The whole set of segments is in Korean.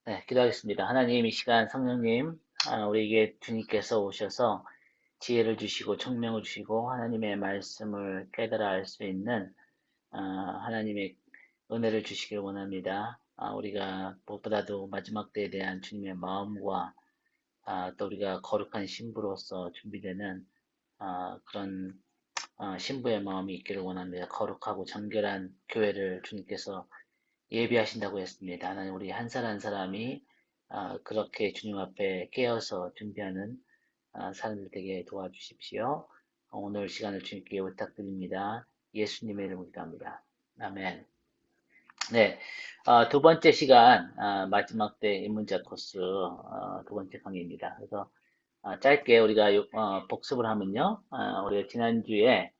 네, 기도하겠습니다. 하나님, 이 시간 성령님, 우리에게 주님께서 오셔서 지혜를 주시고 총명을 주시고 하나님의 말씀을 깨달아 알 수 있는 하나님의 은혜를 주시길 원합니다. 우리가 무엇보다도 마지막 때에 대한 주님의 마음과 또 우리가 거룩한 신부로서 준비되는 그런 신부의 마음이 있기를 원합니다. 거룩하고 정결한 교회를 주님께서 예비하신다고 했습니다. 하나님, 우리 한 사람 한 사람이 그렇게 주님 앞에 깨어서 준비하는 사람들 되게 도와주십시오. 오늘 시간을 주님께 부탁드립니다. 예수님의 이름으로 기도합니다. 아멘. 네, 두 번째 시간, 마지막 때 입문자 코스 두 번째 강의입니다. 그래서 짧게 우리가 복습을 하면요, 우리가 지난주에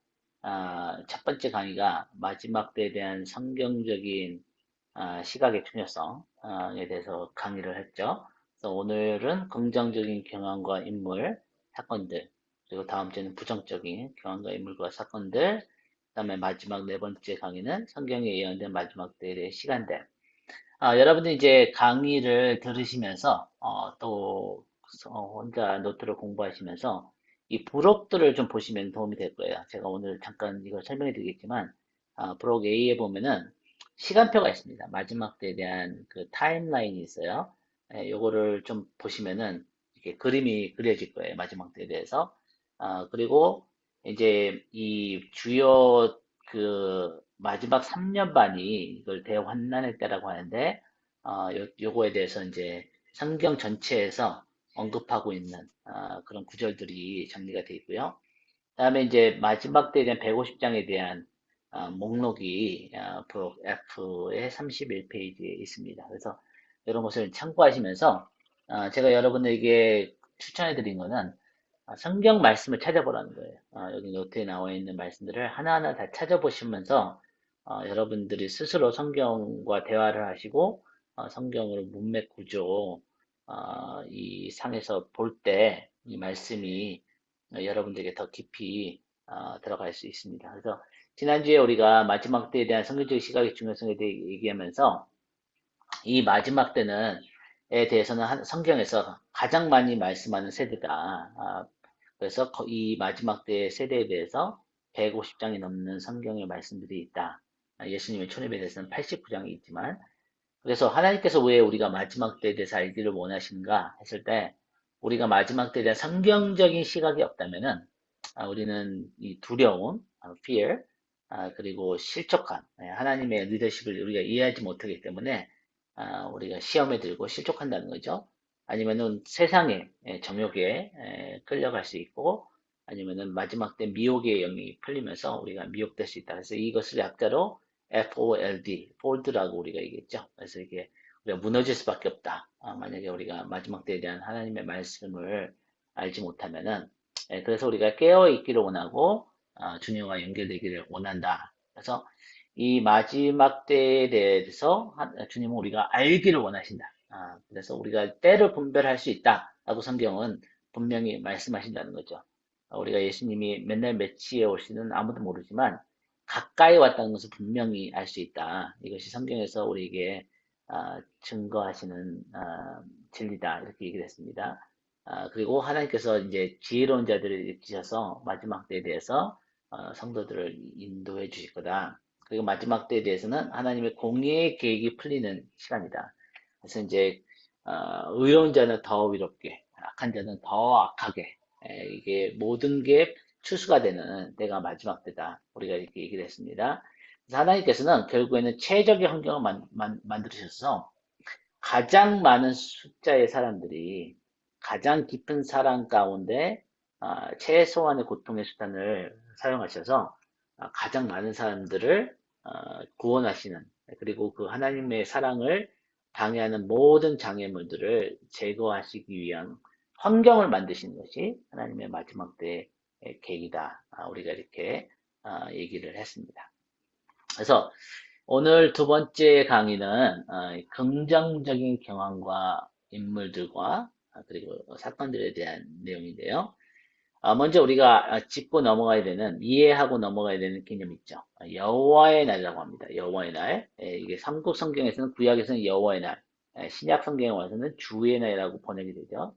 첫 번째 강의가 마지막 때에 대한 성경적인 시각의 중요성에 대해서 강의를 했죠. 그래서 오늘은 긍정적인 경험과 인물, 사건들, 그리고 다음 주에는 부정적인 경험과 인물과 사건들, 그다음에 마지막 네 번째 강의는 성경에 예언된 마지막 때의 시간들. 여러분들 이제 강의를 들으시면서 또 혼자 노트를 공부하시면서 이 부록들을 좀 보시면 도움이 될 거예요. 제가 오늘 잠깐 이걸 설명해 드리겠지만 부록 A에 보면은 시간표가 있습니다. 마지막 때에 대한 그 타임라인이 있어요. 요거를 좀 보시면은 이렇게 그림이 그려질 거예요. 마지막 때에 대해서. 그리고 이제 이 주요 그 마지막 3년 반이 이걸 대환난의 때라고 하는데 요거에 대해서 이제 성경 전체에서 언급하고 있는 그런 구절들이 정리가 되어 있고요. 그다음에 이제 마지막 때에 대한 150장에 대한 목록이 프로 F의 31페이지에 있습니다. 그래서 이런 것을 참고하시면서 제가 여러분에게 추천해 드린 거는 성경 말씀을 찾아보라는 거예요. 여기 노트에 나와 있는 말씀들을 하나하나 다 찾아보시면서 여러분들이 스스로 성경과 대화를 하시고 성경으로 문맥 구조 이 상에서 볼 때 이 말씀이 여러분들에게 더 깊이 들어갈 수 있습니다. 그래서 지난주에 우리가 마지막 때에 대한 성경적 시각의 중요성에 대해 얘기하면서 이 마지막 때는 에 대해서는 성경에서 가장 많이 말씀하는 세대다. 그래서 이 마지막 때의 세대에 대해서 150장이 넘는 성경의 말씀들이 있다. 예수님의 초림에 대해서는 89장이 있지만, 그래서 하나님께서 왜 우리가 마지막 때에 대해서 알기를 원하시는가 했을 때, 우리가 마지막 때에 대한 성경적인 시각이 없다면은, 우리는 이 두려움, fear, 그리고 실족감, 하나님의 리더십을 우리가 이해하지 못하기 때문에, 우리가 시험에 들고 실족한다는 거죠. 아니면은 세상의 정욕에 끌려갈 수 있고, 아니면은 마지막 때 미혹의 영이 풀리면서 우리가 미혹될 수 있다. 그래서 이것을 약자로 FOLD, fold라고 우리가 얘기했죠. 그래서 이게 우리가 무너질 수밖에 없다. 만약에 우리가 마지막 때에 대한 하나님의 말씀을 알지 못하면은, 그래서 우리가 깨어 있기를 원하고 주님과 연결되기를 원한다. 그래서 이 마지막 때에 대해서 주님은 우리가 알기를 원하신다. 그래서 우리가 때를 분별할 수 있다라고 성경은 분명히 말씀하신다는 거죠. 우리가 예수님이 맨날 며칠에 올지는 아무도 모르지만 가까이 왔다는 것을 분명히 알 수 있다. 이것이 성경에서 우리에게 증거하시는 진리다. 이렇게 얘기를 했습니다. 그리고 하나님께서 이제 지혜로운 자들을 일으키셔서 마지막 때에 대해서 성도들을 인도해 주실 거다. 그리고 마지막 때에 대해서는 하나님의 공의의 계획이 풀리는 시간이다. 그래서 이제 의로운 자는 더 의롭게, 악한 자는 더 악하게, 이게 모든 게 추수가 되는 때가 마지막 때다. 우리가 이렇게 얘기를 했습니다. 그래서 하나님께서는 결국에는 최적의 환경을 만드셔서 가장 많은 숫자의 사람들이 가장 깊은 사랑 가운데 최소한의 고통의 수단을 사용하셔서 가장 많은 사람들을 구원하시는, 그리고 그 하나님의 사랑을 방해하는 모든 장애물들을 제거하시기 위한 환경을 만드시는 것이 하나님의 마지막 때의 계획이다. 우리가 이렇게 얘기를 했습니다. 그래서 오늘 두 번째 강의는 긍정적인 경험과 인물들과 그리고 사건들에 대한 내용인데요. 먼저 우리가 짚고 넘어가야 되는, 이해하고 넘어가야 되는 개념이 있죠. 여호와의 날이라고 합니다. 여호와의 날. 이게 삼국 성경에서는, 구약에서는 여호와의 날. 신약 성경에 와서는 주의 날이라고 번역이 되죠.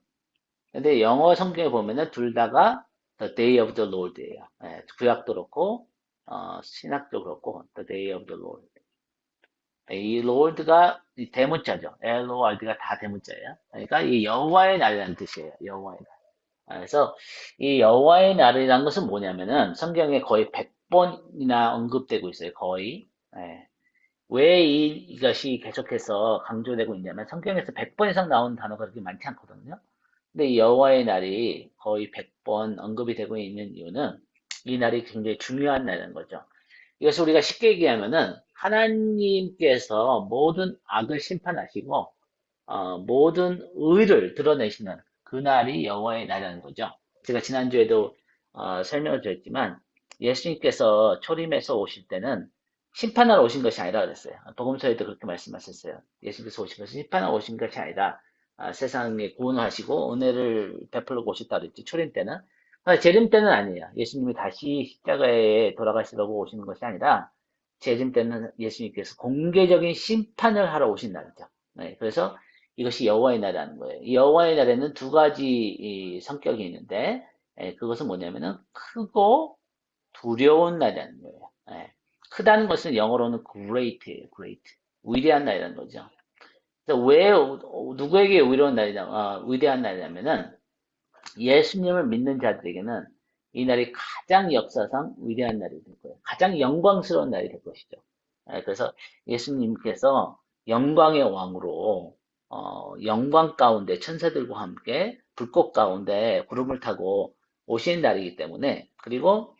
근데 영어 성경에 보면은 둘 다가 The Day of the Lord예요. 구약도 그렇고 신약도 그렇고 The Day of the Lord. 이 Lord가 이 대문자죠. Lord가 다 대문자예요. 그러니까 이 여호와의 날이라는 뜻이에요. 여호와의 날. 그래서 이 여호와의 날이라는 것은 뭐냐면은 성경에 거의 100번이나 언급되고 있어요. 거의. 예. 왜 이것이 계속해서 강조되고 있냐면 성경에서 100번 이상 나오는 단어가 그렇게 많지 않거든요. 근데 이 여호와의 날이 거의 100번 언급이 되고 있는 이유는 이 날이 굉장히 중요한 날인 거죠. 이것을 우리가 쉽게 얘기하면은 하나님께서 모든 악을 심판하시고 모든 의를 드러내시는 그날이 여호와의 날이라는 거죠. 제가 지난주에도 설명을 드렸지만 예수님께서 초림에서 오실 때는 심판하러 오신 것이 아니라 그랬어요. 복음서에도 그렇게 말씀하셨어요. 예수님께서 오신 것은 심판하러 오신 것이 아니라 세상에 구원을 하시고 은혜를 베풀고 오셨다 그랬지. 초림 때는. 재림 때는 아니에요. 예수님이 다시 십자가에 돌아가시려고 오시는 것이 아니라 재림 때는 예수님께서 공개적인 심판을 하러 오신 날이죠. 네, 그래서 이것이 여호와의 날이라는 거예요. 이 여호와의 날에는 두 가지 이 성격이 있는데 그것은 뭐냐면은 크고 두려운 날이라는 거예요. 크다는 것은 영어로는 great예요. great. 위대한 날이라는 거죠. 그래서 왜 누구에게 위대한 날이냐면은 예수님을 믿는 자들에게는 이 날이 가장 역사상 위대한 날이 될 거예요. 가장 영광스러운 날이 될 것이죠. 그래서 예수님께서 영광의 왕으로 영광 가운데 천사들과 함께 불꽃 가운데 구름을 타고 오신 날이기 때문에 그리고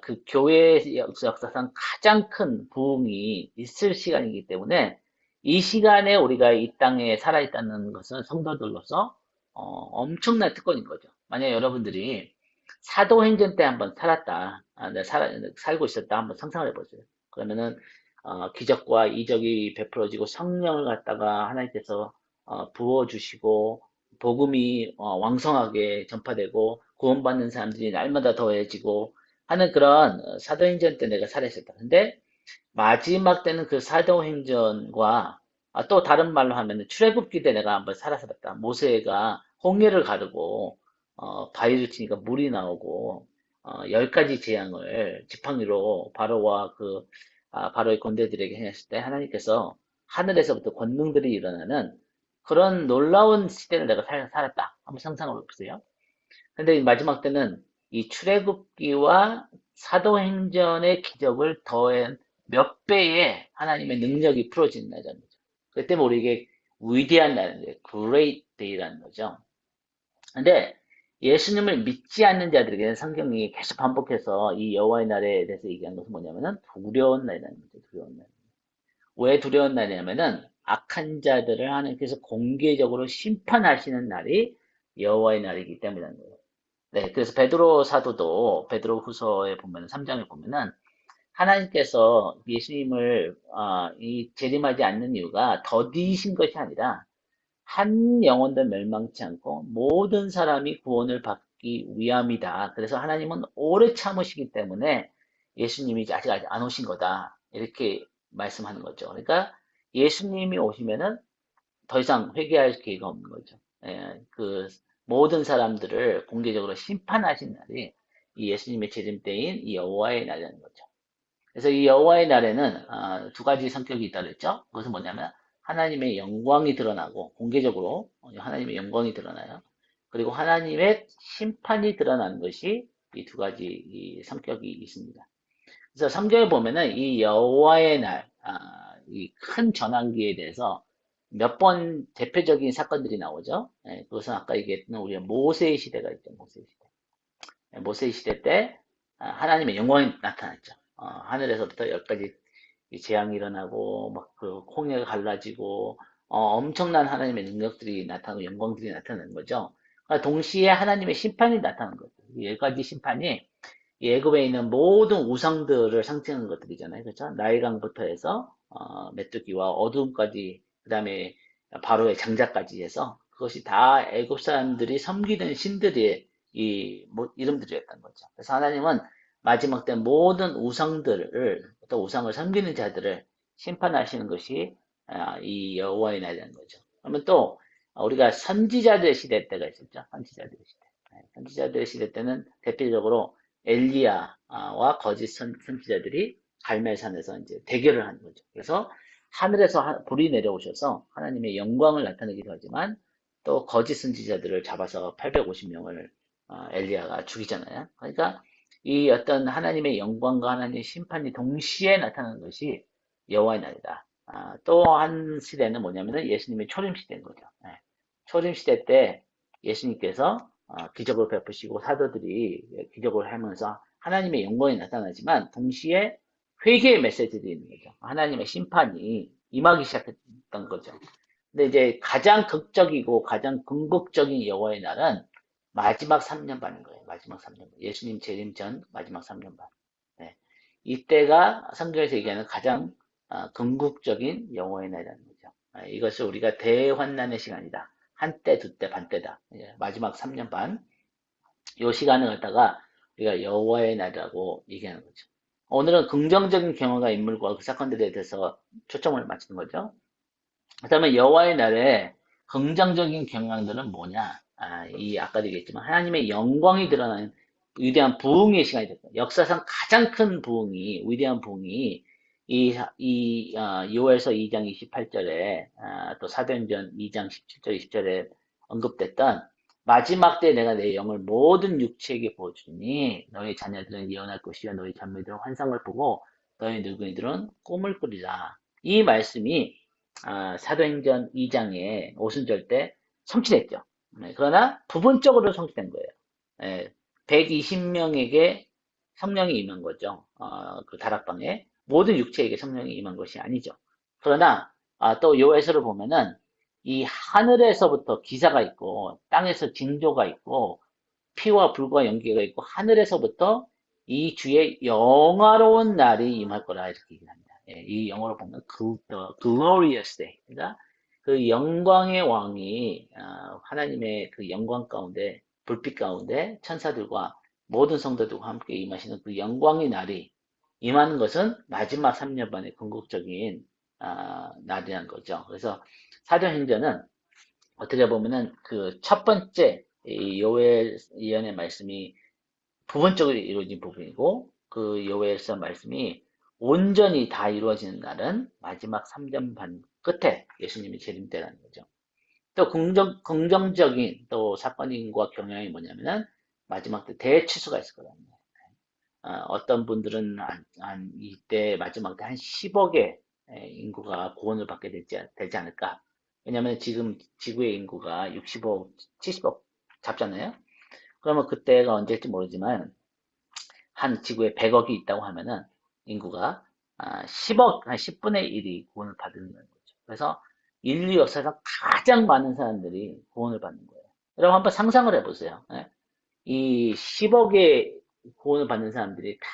그 교회의 역사상 가장 큰 부흥이 있을 시간이기 때문에 이 시간에 우리가 이 땅에 살아있다는 것은 성도들로서 엄청난 특권인 거죠. 만약 여러분들이 사도행전 때 한번 살았다, 내가 살고 있었다 한번 상상을 해보세요. 그러면은 기적과 이적이 베풀어지고 성령을 갖다가 하나님께서 부어주시고 복음이 왕성하게 전파되고 구원받는 사람들이 날마다 더해지고 하는 그런 사도행전 때 내가 살았었다. 근데 마지막 때는 그 사도행전과 또 다른 말로 하면 출애굽기 때 내가 한번 살았었다. 모세가 홍해를 가르고 바위를 치니까 물이 나오고 10가지 재앙을 지팡이로 바로와 바로의 군대들에게 행했을 때 하나님께서 하늘에서부터 권능들이 일어나는 그런 놀라운 시대를 내가 살았다. 한번 상상해 보세요. 근데 이 마지막 때는 이 출애굽기와 사도행전의 기적을 더한 몇 배의 하나님의 능력이 풀어지는 날이라는 거죠. 그 때문에 우리에게 위대한 날인데, Great Day라는 거죠. 근데 예수님을 믿지 않는 자들에게는 성경이 계속 반복해서 이 여호와의 날에 대해서 얘기한 것은 뭐냐면은 두려운 날이라는 거죠. 두려운 날. 왜 두려운 날이냐면은 악한 자들을 하나님께서 공개적으로 심판하시는 날이 여호와의 날이기 때문이라는 거예요. 네, 그래서 베드로 사도도 베드로 후서에 보면 3장에 보면은 하나님께서 예수님을 이 재림하지 않는 이유가 더디신 것이 아니라 한 영혼도 멸망치 않고 모든 사람이 구원을 받기 위함이다. 그래서 하나님은 오래 참으시기 때문에 예수님이 아직 안 오신 거다. 이렇게 말씀하는 거죠. 그러니까 예수님이 오시면은 더 이상 회개할 기회가 없는 거죠. 그 모든 사람들을 공개적으로 심판하신 날이 이 예수님의 재림 때인 이 여호와의 날이라는 거죠. 그래서 이 여호와의 날에는 두 가지 성격이 있다 그랬죠. 그것은 뭐냐면 하나님의 영광이 드러나고 공개적으로 하나님의 영광이 드러나요. 그리고 하나님의 심판이 드러나는 것이 이 두 가지 이 성격이 있습니다. 그래서 성경에 보면은 이 여호와의 날, 이 큰 전환기에 대해서 몇 번 대표적인 사건들이 나오죠. 그것은 아까 얘기했던 우리가 모세의 시대가 있죠. 모세의 시대. 모세의 시대 때 하나님의 영광이 나타났죠. 하늘에서부터 10가지 재앙이 일어나고 막 그 홍해가 갈라지고 엄청난 하나님의 능력들이 나타나고 영광들이 나타나는 거죠. 그러니까 동시에 하나님의 심판이 나타나는 거죠. 이 10가지 심판이 이 애굽에 있는 모든 우상들을 상징하는 것들이잖아요. 그렇죠? 나일강부터 해서 메뚜기와 어둠까지 그다음에 바로의 장자까지 해서 그것이 다 애굽 사람들이 섬기던 신들의 이름들이었던 거죠. 그래서 하나님은 마지막 때 모든 우상들을 또 우상을 섬기는 자들을 심판하시는 것이 이 여호와의 날이라는 거죠. 그러면 또 우리가 선지자들 시대 때가 있었죠. 선지자들 시대. 선지자들 시대 때는 대표적으로 엘리야와 거짓 선지자들이 갈멜산에서 이제 대결을 하는 거죠. 그래서 하늘에서 불이 내려오셔서 하나님의 영광을 나타내기도 하지만 또 거짓 선지자들을 잡아서 850명을 엘리야가 죽이잖아요. 그러니까 이 어떤 하나님의 영광과 하나님의 심판이 동시에 나타나는 것이 여호와의 날이다. 또 한 시대는 뭐냐면은 예수님의 초림 시대인 거죠. 초림 시대 때 예수님께서 기적을 베푸시고 사도들이 기적을 하면서 하나님의 영광이 나타나지만 동시에 회개의 메시지도 있는 거죠. 하나님의 심판이 임하기 시작했던 거죠. 근데 이제 가장 극적이고 가장 궁극적인 여호와의 날은 마지막 3년 반인 거예요. 마지막 3년 반. 예수님 재림 전 마지막 3년 반. 네. 이때가 성경에서 얘기하는 가장 궁극적인 여호와의 날이라는 거죠. 이것을 우리가 대환난의 시간이다. 한때, 두때, 반때다. 마지막 3년 반. 이 시간을 갖다가 우리가 여호와의 날이라고 얘기하는 거죠. 오늘은 긍정적인 경험과 인물과 그 사건들에 대해서 초점을 맞추는 거죠. 그다음에 여호와의 날에 긍정적인 경향들은 뭐냐? 이 아까도 얘기했지만 하나님의 영광이 드러나는 위대한 부흥의 시간이 됐다. 역사상 가장 큰 부흥이 위대한 부흥이 요엘서 2장 28절에 또 사도행전 2장 17절 20절에 언급됐던 마지막 때 내가 내 영을 모든 육체에게 부어주니 너희 자녀들은 예언할 것이요 너희 자매들은 환상을 보고 너희 늙은이들은 꿈을 꾸리라. 이 말씀이 사도행전 2장에 오순절 때 성취됐죠. 그러나 부분적으로 성취된 거예요. 120명에게 성령이 임한 거죠. 그 다락방에 모든 육체에게 성령이 임한 것이 아니죠. 그러나 또 요에서를 보면은 이 하늘에서부터 기사가 있고 땅에서 징조가 있고 피와 불과 연기가 있고 하늘에서부터 이 주의 영화로운 날이 임할 거라 이렇게 얘기합니다. 이 영어로 보면 the glorious day. 그러니까 그 영광의 왕이 하나님의 그 영광 가운데 불빛 가운데 천사들과 모든 성도들과 함께 임하시는 그 영광의 날이 임하는 것은 마지막 3년 반의 궁극적인 날이라는 거죠. 그래서 사도행전은 어떻게 보면은 그 첫 번째 이 요엘 예언의 말씀이 부분적으로 이루어진 부분이고 그 요엘서 말씀이 온전히 다 이루어지는 날은 마지막 3년 반 끝에 예수님이 재림 때라는 거죠. 또 긍정적인 또 사건과 경향이 뭐냐면은 마지막 때 대치수가 있을 거랍니다. 어떤 분들은 이때 마지막 때 한 10억의 인구가 구원을 받게 되지 않을까. 왜냐하면 지금 지구의 인구가 60억, 70억 잡잖아요. 그러면 그때가 언제일지 모르지만 한 지구에 100억이 있다고 하면은 인구가 10억, 한 10분의 1이 구원을 받는 거죠. 그래서 인류 역사상 가장 많은 사람들이 구원을 받는 거예요. 여러분 한번 상상을 해보세요. 이 10억의 구원을 받는 사람들이 다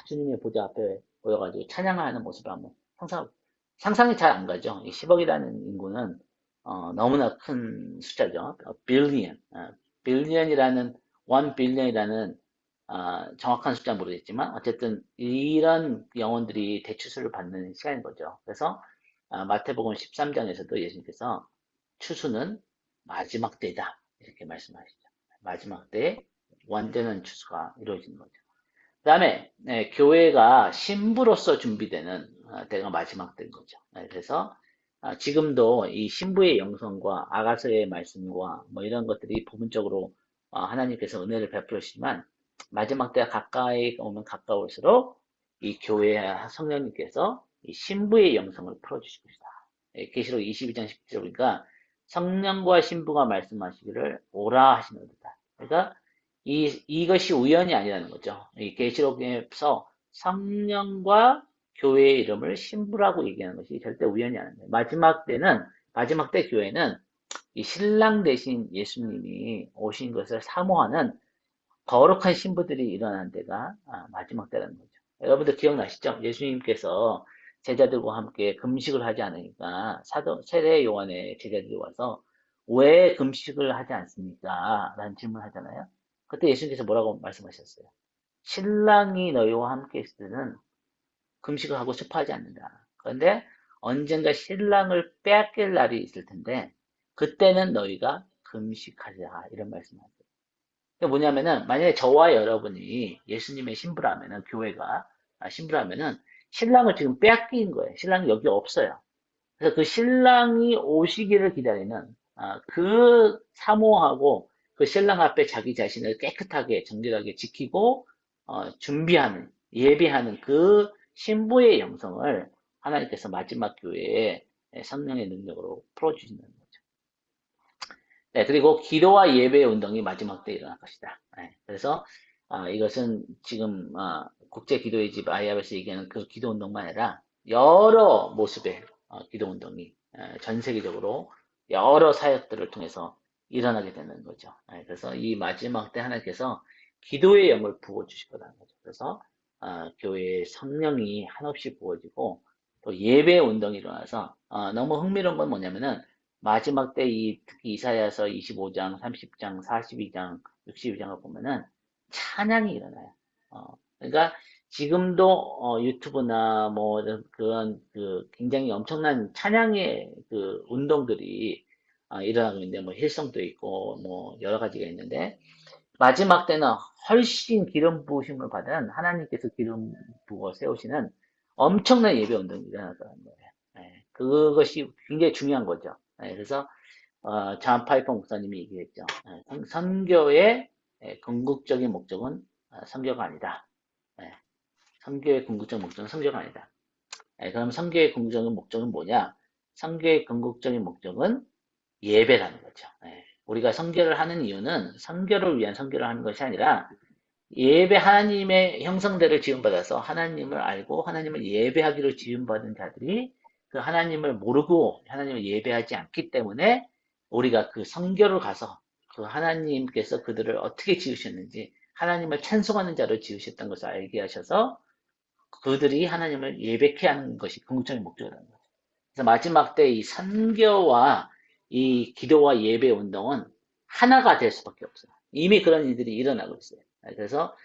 주님의 보좌 앞에 모여가지고 찬양하는 모습을 한번 상상이 잘 안 가죠. 이 10억이라는 인구는 너무나 큰 숫자죠. 빌리언, 빌리언이라는 1 빌리언이라는 정확한 숫자 모르겠지만 어쨌든 이런 영혼들이 대추수를 받는 시간인 거죠. 그래서 마태복음 13장에서도 예수님께서 추수는 마지막 때다 이렇게 말씀하시죠. 마지막 때에 완전한 추수가 이루어지는 거죠. 그 다음에 교회가 신부로서 준비되는 때가 마지막 때인 거죠. 그래서 지금도 이 신부의 영성과 아가서의 말씀과 뭐 이런 것들이 부분적으로 하나님께서 은혜를 베풀으시지만 마지막 때가 가까이 오면 가까울수록 이 교회 성령님께서 이 신부의 영성을 풀어주실 것이다. 계시록 22장 10절 보니까 성령과 신부가 말씀하시기를 오라 하시는도다. 그러니까 이것이 우연이 아니라는 거죠. 이 계시록에서 성령과 교회의 이름을 신부라고 얘기하는 것이 절대 우연이 아닙니다. 마지막 때 교회는 이 신랑 대신 예수님이 오신 것을 사모하는 거룩한 신부들이 일어나는 때가 마지막 때라는 거죠. 여러분들 기억나시죠? 예수님께서 제자들과 함께 금식을 하지 않으니까 세례 요한의 제자들이 와서 왜 금식을 하지 않습니까? 라는 질문을 하잖아요. 그때 예수님께서 뭐라고 말씀하셨어요? 신랑이 너희와 함께 있을 때는 금식을 하고 싶어하지 않는다. 그런데 언젠가 신랑을 빼앗길 날이 있을 텐데 그때는 너희가 금식하자 이런 말씀하세요. 그게 뭐냐면은 만약에 저와 여러분이 예수님의 신부라면은 교회가 신부라면은 신랑을 지금 빼앗긴 거예요. 신랑이 여기 없어요. 그래서 그 신랑이 오시기를 기다리는 그 사모하고 그 신랑 앞에 자기 자신을 깨끗하게 정결하게 지키고 준비하는 예비하는 그 신부의 영성을 하나님께서 마지막 교회에 성령의 능력으로 풀어주시는 거죠. 네, 그리고 기도와 예배 운동이 마지막 때 일어날 것이다. 네, 그래서 이것은 지금 국제 기도의 집 아이아베스 얘기하는 그 기도 운동만 아니라 여러 모습의 기도 운동이 전 세계적으로 여러 사역들을 통해서 일어나게 되는 거죠. 네, 그래서 이 마지막 때 하나님께서 기도의 영을 부어 주실 거라는 거죠. 그래서 교회의 성령이 한없이 부어지고 또 예배 운동이 일어나서 너무 흥미로운 건 뭐냐면은 마지막 때 특히 이사야서 25장, 30장, 42장, 62장을 보면은 찬양이 일어나요. 그러니까 지금도 유튜브나 뭐 그런 그 굉장히 엄청난 찬양의 그 운동들이 일어나고 있는데 뭐 힐성도 있고 뭐 여러 가지가 있는데 마지막 때는 훨씬 기름 부으심을 받은 하나님께서 기름 부어 세우시는 엄청난 예배 운동이 일어날 거라는 거예요. 예, 그것이 굉장히 중요한 거죠. 예, 그래서 존 파이퍼 목사님이 얘기했죠. 선교의 궁극적인 목적은 선교가 아니다. 예, 선교의 궁극적인 목적은 선교가 아니다. 그럼 선교의 궁극적인 목적은 뭐냐? 선교의 궁극적인 목적은 예배라는 거죠. 우리가 선교를 하는 이유는 선교를 위한 선교를 하는 것이 아니라 예배 하나님의 형성대를 지음받아서 하나님을 알고 하나님을 예배하기로 지음받은 자들이 그 하나님을 모르고 하나님을 예배하지 않기 때문에 우리가 그 성교를 가서 그 하나님께서 그들을 어떻게 지으셨는지 하나님을 찬송하는 자로 지으셨던 것을 알게 하셔서 그들이 하나님을 예배케 하는 것이 궁극적인 목적이라는 거죠. 그래서 마지막 때 이 선교와 이 기도와 예배 운동은 하나가 될 수밖에 없어요. 이미 그런 일들이 일어나고 있어요. 그래서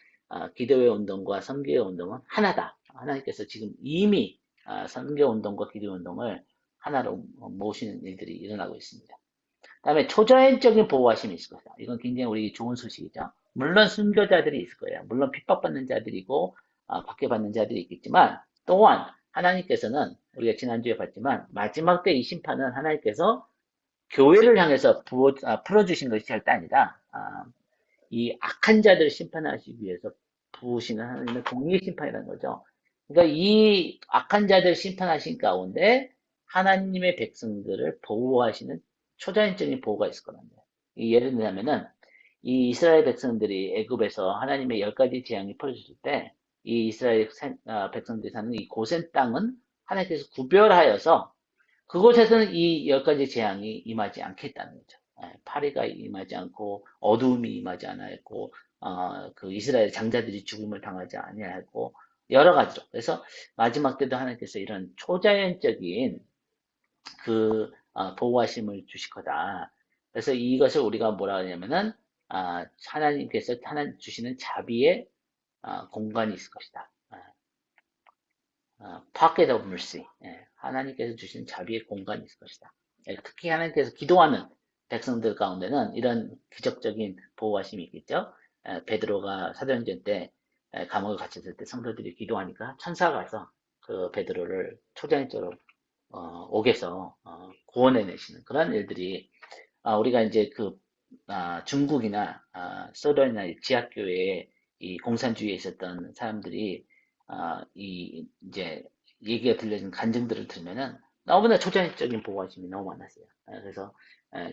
기도의 운동과 선교의 운동은 하나다. 하나님께서 지금 이미 선교 운동과 기도 운동을 하나로 모시는 일들이 일어나고 있습니다. 그다음에 초자연적인 보호하심이 있을 것이다. 이건 굉장히 우리 좋은 소식이죠. 물론 순교자들이 있을 거예요. 물론 핍박받는 자들이고 박해받는 자들이 있겠지만 또한 하나님께서는 우리가 지난주에 봤지만 마지막 때 이 심판은 하나님께서 교회를 향해서 풀어주신 것이 절대 아니다. 이 악한 자들을 심판하시기 위해서 부으시는 하나님의 공의 심판이라는 거죠. 그러니까 이 악한 자들을 심판하신 가운데 하나님의 백성들을 보호하시는 초자연적인 보호가 있을 거란 말이에요. 예를 들자면은 이 이스라엘 백성들이 애굽에서 하나님의 10가지 재앙이 퍼졌을 때 이 이스라엘 백성들이 사는 이 고센 땅은 하나님께서 구별하여서 그곳에서는 이 10가지 재앙이 임하지 않겠다는 거죠. 파리가 임하지 않고 어두움이 임하지 않았고 그 이스라엘 장자들이 죽음을 당하지 아니하고 여러 가지로. 그래서 마지막 때도 하나님께서 이런 초자연적인 그 보호하심을 주실 거다. 그래서 이것을 우리가 뭐라 하냐면은 하나님께서 하나 주시는 자비의 공간이 있을 것이다. pocket of mercy. 하나님께서 주신 자비의 공간이 있을 것이다. 특히 하나님께서 기도하는 백성들 가운데는 이런 기적적인 보호하심이 있겠죠. 베드로가 사도행전 때 감옥에 갇혔을 때 성도들이 기도하니까 천사가 가서 그 베드로를 초자연적으로 옥에서 구원해내시는 그런 일들이 우리가 이제 그 중국이나 소련이나 지하교회에 이 공산주의에 있었던 사람들이 이 이제 얘기가 들려진 간증들을 들으면은 너무나 초자연적인 보호하심이 너무 많았어요. 그래서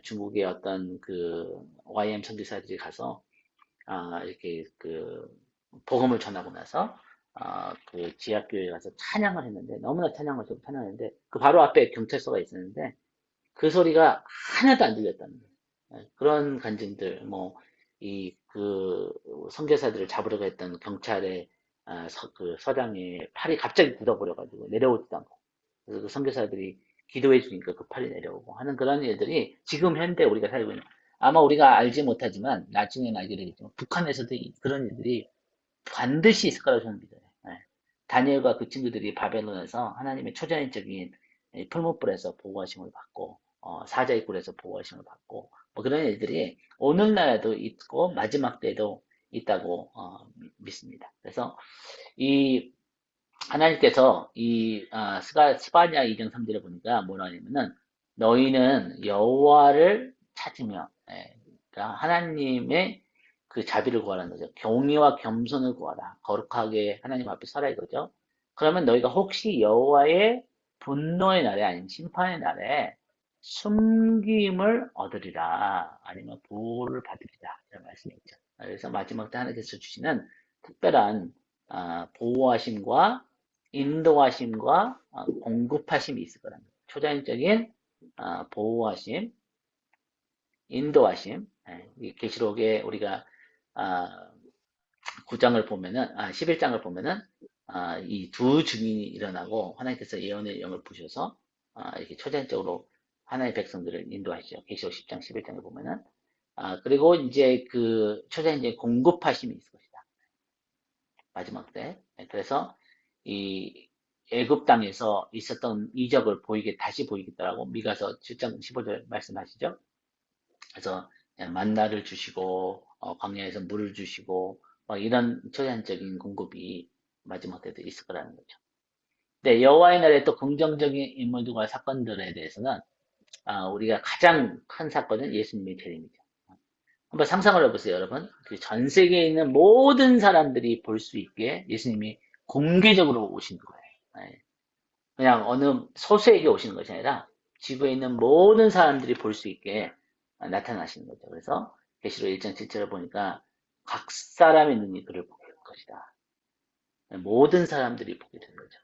중국의 어떤 그 YM 선교사들이 가서 이렇게 그 복음을 전하고 나서 그 지하교회에 가서 찬양을 했는데 너무나 찬양했는데 그 바로 앞에 경찰서가 있었는데 그 소리가 하나도 안 들렸다는 거예요. 그런 간증들, 뭐, 그, 선교사들을 잡으려고 했던 경찰의, 그 서장의 팔이 갑자기 굳어버려가지고 내려오지도 않고. 그래서 그 선교사들이 기도해 주니까 그 팔이 내려오고 하는 그런 일들이 지금 현대 우리가 살고 있는, 아마 우리가 알지 못하지만, 나중에는 알게 되겠지만, 북한에서도 그런 일들이 반드시 있을 거라고 저는 믿어요. 다니엘과 그 친구들이 바벨론에서 하나님의 초자연적인 풀무불에서 보호하심을 받고 사자의 꿀에서 보호하심을 받고 뭐 그런 일들이 오늘날에도 있고 마지막 때도 있다고 믿습니다. 그래서 이 하나님께서 이 스바냐 2장 3절에 보니까 뭐라 하냐면은 너희는 여호와를 찾으며 그러니까 하나님의 그 자비를 구하라는 거죠. 경의와 겸손을 구하라. 거룩하게 하나님 앞에 서라 이거죠. 그러면 너희가 혹시 여호와의 분노의 날에 아니면 심판의 날에 숨김을 얻으리라 아니면 보호를 받으리라 이런 말씀이 있죠. 그래서 마지막 때 하나님께서 주시는 특별한 보호하심과 인도하심과 공급하심이 있을 거라는 거예요. 초자연적인 보호하심, 인도하심. 이 계시록에 우리가 9장을 보면은 11장을 보면은 이 두 증인이 일어나고 하나님께서 예언의 영을 부셔서 이렇게 초자연적으로 하나님의 백성들을 인도하시죠. 계시록 10장, 11장을 보면은 그리고 이제 그 초자연적인 공급하심이 있을 것이다. 마지막 때. 그래서 이 애굽 땅에서 있었던 이적을 다시 보이겠다라고 미가서 7장 15절 말씀하시죠. 그래서 만나를 주시고 광야에서 물을 주시고 막 이런 초자연적인 공급이 마지막 때도 있을 거라는 거죠. 네, 여호와의 날에 또 긍정적인 인물들과 사건들에 대해서는 우리가 가장 큰 사건은 예수님의 재림이죠. 한번 상상을 해보세요, 여러분. 그 전 세계에 있는 모든 사람들이 볼 수 있게 예수님이 공개적으로 오신 거예요. 네. 그냥 어느 소수에게 오시는 것이 아니라 지구에 있는 모든 사람들이 볼 수 있게 나타나시는 거죠. 그래서 계시록 1장 7절을 보니까 각 사람의 눈이 그를 보게 될 것이다. 모든 사람들이 보게 되는 거죠.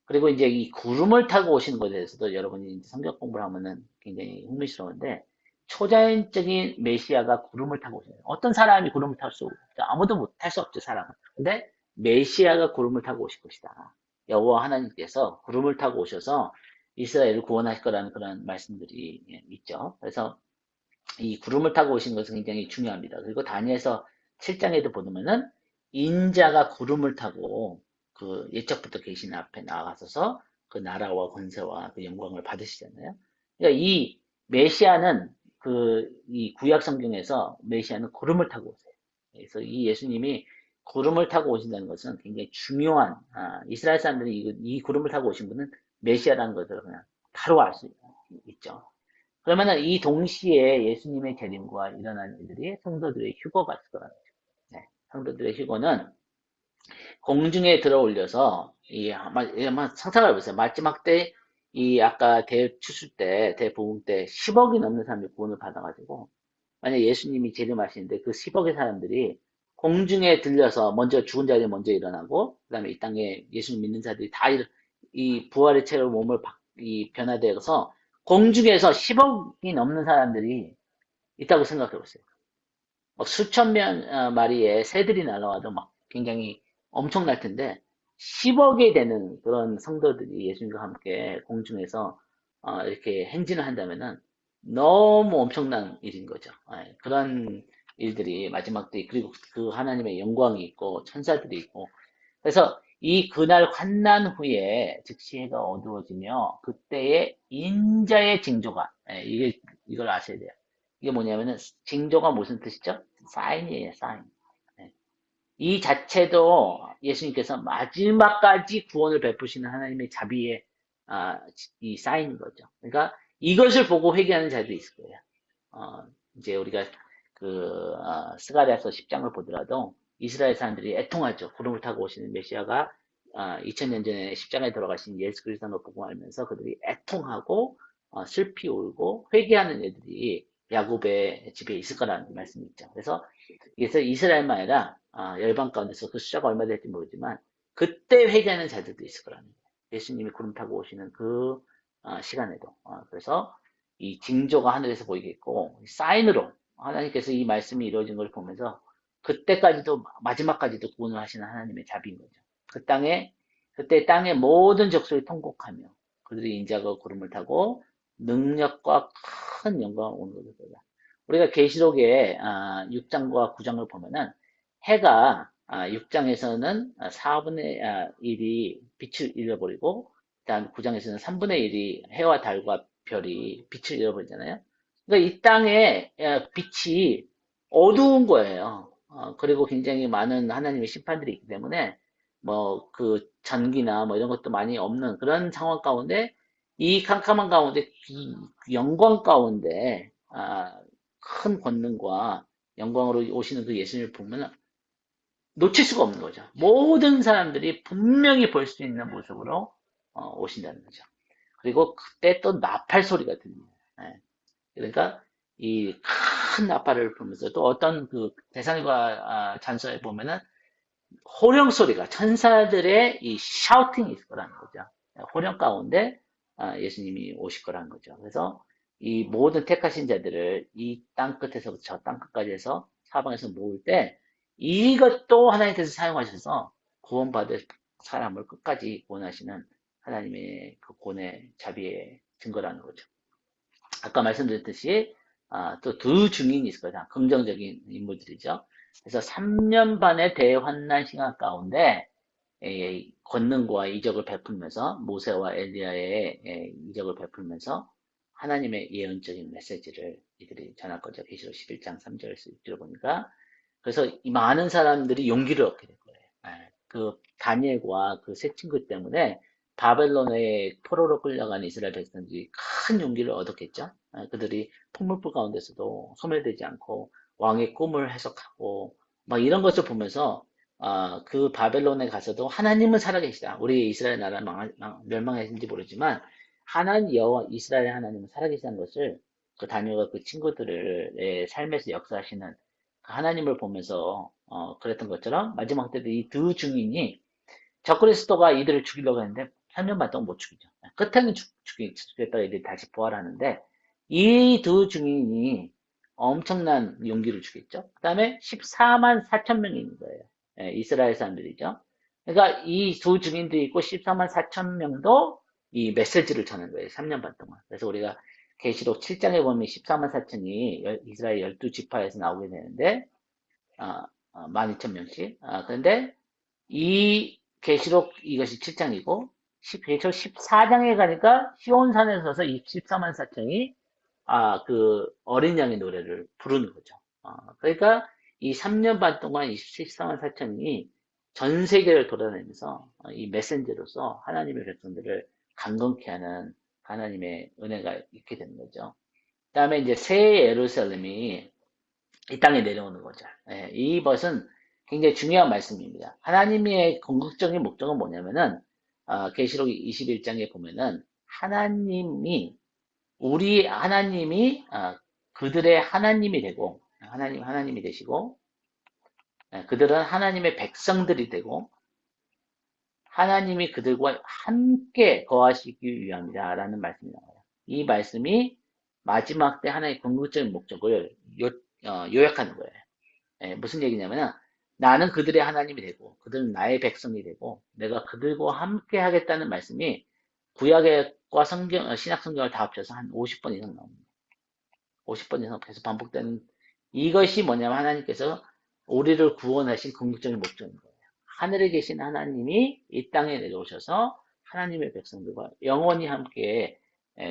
그리고 이제 이 구름을 타고 오시는 것에 대해서도 여러분이 이제 성경 공부를 하면은 굉장히 흥미스러운데 초자연적인 메시아가 구름을 타고 오시는 거예요. 어떤 사람이 구름을 탈 수 없죠. 아무도 탈 수 없죠, 사람은. 근데 메시아가 구름을 타고 오실 것이다. 여호와 하나님께서 구름을 타고 오셔서 이스라엘을 구원하실 거라는 그런 말씀들이 있죠. 그래서 이 구름을 타고 오신 것은 굉장히 중요합니다. 그리고 다니엘서 7장에도 보면은 인자가 구름을 타고 그 예적부터 계신 앞에 나가서서 그 나라와 권세와 그 영광을 받으시잖아요. 그러니까 이 메시아는 이 구약 성경에서 메시아는 구름을 타고 오세요. 그래서 이 예수님이 구름을 타고 오신다는 것은 굉장히 중요한 이스라엘 사람들이 이 구름을 타고 오신 분은 메시아라는 것을 그냥 바로 알 수 있죠. 그러면은 이 동시에 예수님의 재림과 일어난 일들이 성도들의 휴거가 있을 거라는 거죠. 네. 성도들의 휴거는 공중에 들어 올려서 아마 상상을 해보세요. 마지막 때 이 아까 대추수 때 대복음 때 10억이 넘는 사람들이 구원을 받아가지고 만약 예수님이 재림하시는데 그 10억의 사람들이 공중에 들려서 먼저 죽은 자들이 먼저 일어나고 그다음에 이 땅에 예수님 믿는 자들이 이 부활의 채로 몸을 변화되어서 공중에서 10억이 넘는 사람들이 있다고 생각해 보세요. 막 수천 마리의 새들이 날아와도 막 굉장히 엄청날 텐데 10억이 되는 그런 성도들이 예수님과 함께 공중에서 이렇게 행진을 한다면은 너무 엄청난 일인 거죠. 그런 일들이 마지막 때 그리고 그 하나님의 영광이 있고 천사들이 있고 그래서 이 그날 환난 후에 즉시 해가 어두워지며 그때의 인자의 징조가 이걸 아셔야 돼요. 이게 뭐냐면은 징조가 무슨 뜻이죠? 사인이에요, 사인. 이 자체도 예수님께서 마지막까지 구원을 베푸시는 하나님의 자비의 이 사인인 거죠. 그러니까 이것을 보고 회개하는 자들이 있을 거예요. 이제 우리가 스가랴서 10장을 보더라도 이스라엘 사람들이 애통하죠. 구름을 타고 오시는 메시아가 2000년 전에 십자가에 돌아가신 예수 그리스도를 보고 알면서 그들이 애통하고 슬피 울고 회개하는 애들이 야곱의 집에 있을 거라는 말씀이 있죠. 그래서 이스라엘만 아니라 열방 가운데서 그 숫자가 얼마 될지 모르지만 그때 회개하는 자들도 있을 거라는 거예요. 예수님이 구름 타고 오시는 그 시간에도 그래서 이 징조가 하늘에서 보이겠고 사인으로 하나님께서 이 말씀이 이루어진 걸 보면서 그때까지도 마지막까지도 구원을 하시는 하나님의 자비인 거죠. 그때 땅의 모든 족속이 통곡하며 그들이 인자가 구름을 타고 능력과 큰 영광을 오는 것입니다. 우리가 계시록의 6장과 9장을 보면은 해가 6장에서는 4분의 1이 빛을 잃어버리고 일단 9장에서는 3분의 1이 해와 달과 별이 빛을 잃어버리잖아요. 그러니까 이 땅에 빛이 어두운 거예요. 그리고 굉장히 많은 하나님의 심판들이 있기 때문에 뭐 그 전기나 뭐 이런 것도 많이 없는 그런 상황 가운데 이 캄캄한 가운데 이 영광 가운데 큰 권능과 영광으로 오시는 그 예수님을 보면 놓칠 수가 없는 거죠. 모든 사람들이 분명히 볼 수 있는 모습으로 오신다는 거죠. 그리고 그때 또 나팔 소리가 들립니다. 예. 그러니까 이 큰 나팔을 불면서 또 어떤 그 대상과 잔서에 보면은 호령 소리가 천사들의 이 샤우팅이 있을 거라는 거죠. 호령 가운데 예수님이 오실 거라는 거죠. 그래서 이 모든 택하신 자들을 이 땅 끝에서부터 저 땅 끝까지 해서 사방에서 모을 때 이것도 하나님께서 사용하셔서 구원받을 사람을 끝까지 구원하시는 하나님의 그 고뇌 자비의 증거라는 거죠. 아까 말씀드렸듯이 또 두 증인이 있을 거다. 긍정적인 인물들이죠. 그래서 3년 반의 대환난 시간 가운데 권능과 이적을 베풀면서 모세와 엘리야의 이적을 베풀면서 하나님의 예언적인 메시지를 이들이 전할 거죠. 계시록 11장 3절에서 6절 보니까 그래서 이 많은 사람들이 용기를 얻게 될 거예요. 그 다니엘과 그 세 친구 때문에 바벨론의 포로로 끌려간 이스라엘 백성들이 큰 용기를 얻었겠죠. 그들이 폭물불 가운데서도 소멸되지 않고 왕의 꿈을 해석하고 막 이런 것을 보면서 그 바벨론에 가서도 하나님은 살아계시다. 우리 이스라엘 나라 멸망했는지 모르지만 하나님 여호와 이스라엘 하나님은 살아계시다는 것을 그 다니엘과 그 친구들의 삶에서 역사하시는 그 하나님을 보면서 그랬던 것처럼 마지막 때도 이 두 증인이 적그리스도가 이들을 죽이려고 했는데 3년 반 동안 못 죽이죠. 끝에는 죽겠다가 이들이 다시 부활하는데 이 두 증인이 엄청난 용기를 주겠죠. 그 다음에 14만 4천 명이 있는 거예요. 이스라엘 사람들이죠. 그러니까 이 두 증인도 있고 14만 4천 명도 이 메시지를 전한 거예요. 3년 반 동안. 그래서 우리가 계시록 7장에 보면 14만 4천이 이스라엘 12지파에서 나오게 되는데 12,000명씩. 그런데 이 계시록 이것이 7장이고 계시록 14장에 가니까 시온산에 서서 14만 4천이 그 어린 양의 노래를 부르는 거죠. 그러니까 이 3년 반 동안 이 14만 4천이 전 세계를 돌아다니면서 이 메신저로서 하나님의 백성들을 강건케 하는 하나님의 은혜가 있게 되는 거죠. 그 다음에 이제 새 예루살렘이 이 땅에 내려오는 거죠. 이것은 굉장히 중요한 말씀입니다. 하나님의 궁극적인 목적은 뭐냐면은 계시록 21장에 보면은 하나님이 그들의 하나님이 되고 하나님이 되시고 그들은 하나님의 백성들이 되고 하나님이 그들과 함께 거하시기 위함이다라는 말씀이 나와요. 이 말씀이 마지막 때 하나의 궁극적인 목적을 요약하는 거예요. 무슨 얘기냐면은 나는 그들의 하나님이 되고 그들은 나의 백성이 되고 내가 그들과 함께 하겠다는 말씀이 구약과 신약 성경을 다 합쳐서 한 50번 이상 나옵니다. 50번 이상 계속 반복되는 이것이 뭐냐면 하나님께서 우리를 구원하신 궁극적인 목적인 거예요. 하늘에 계신 하나님이 이 땅에 내려오셔서 하나님의 백성들과 영원히 함께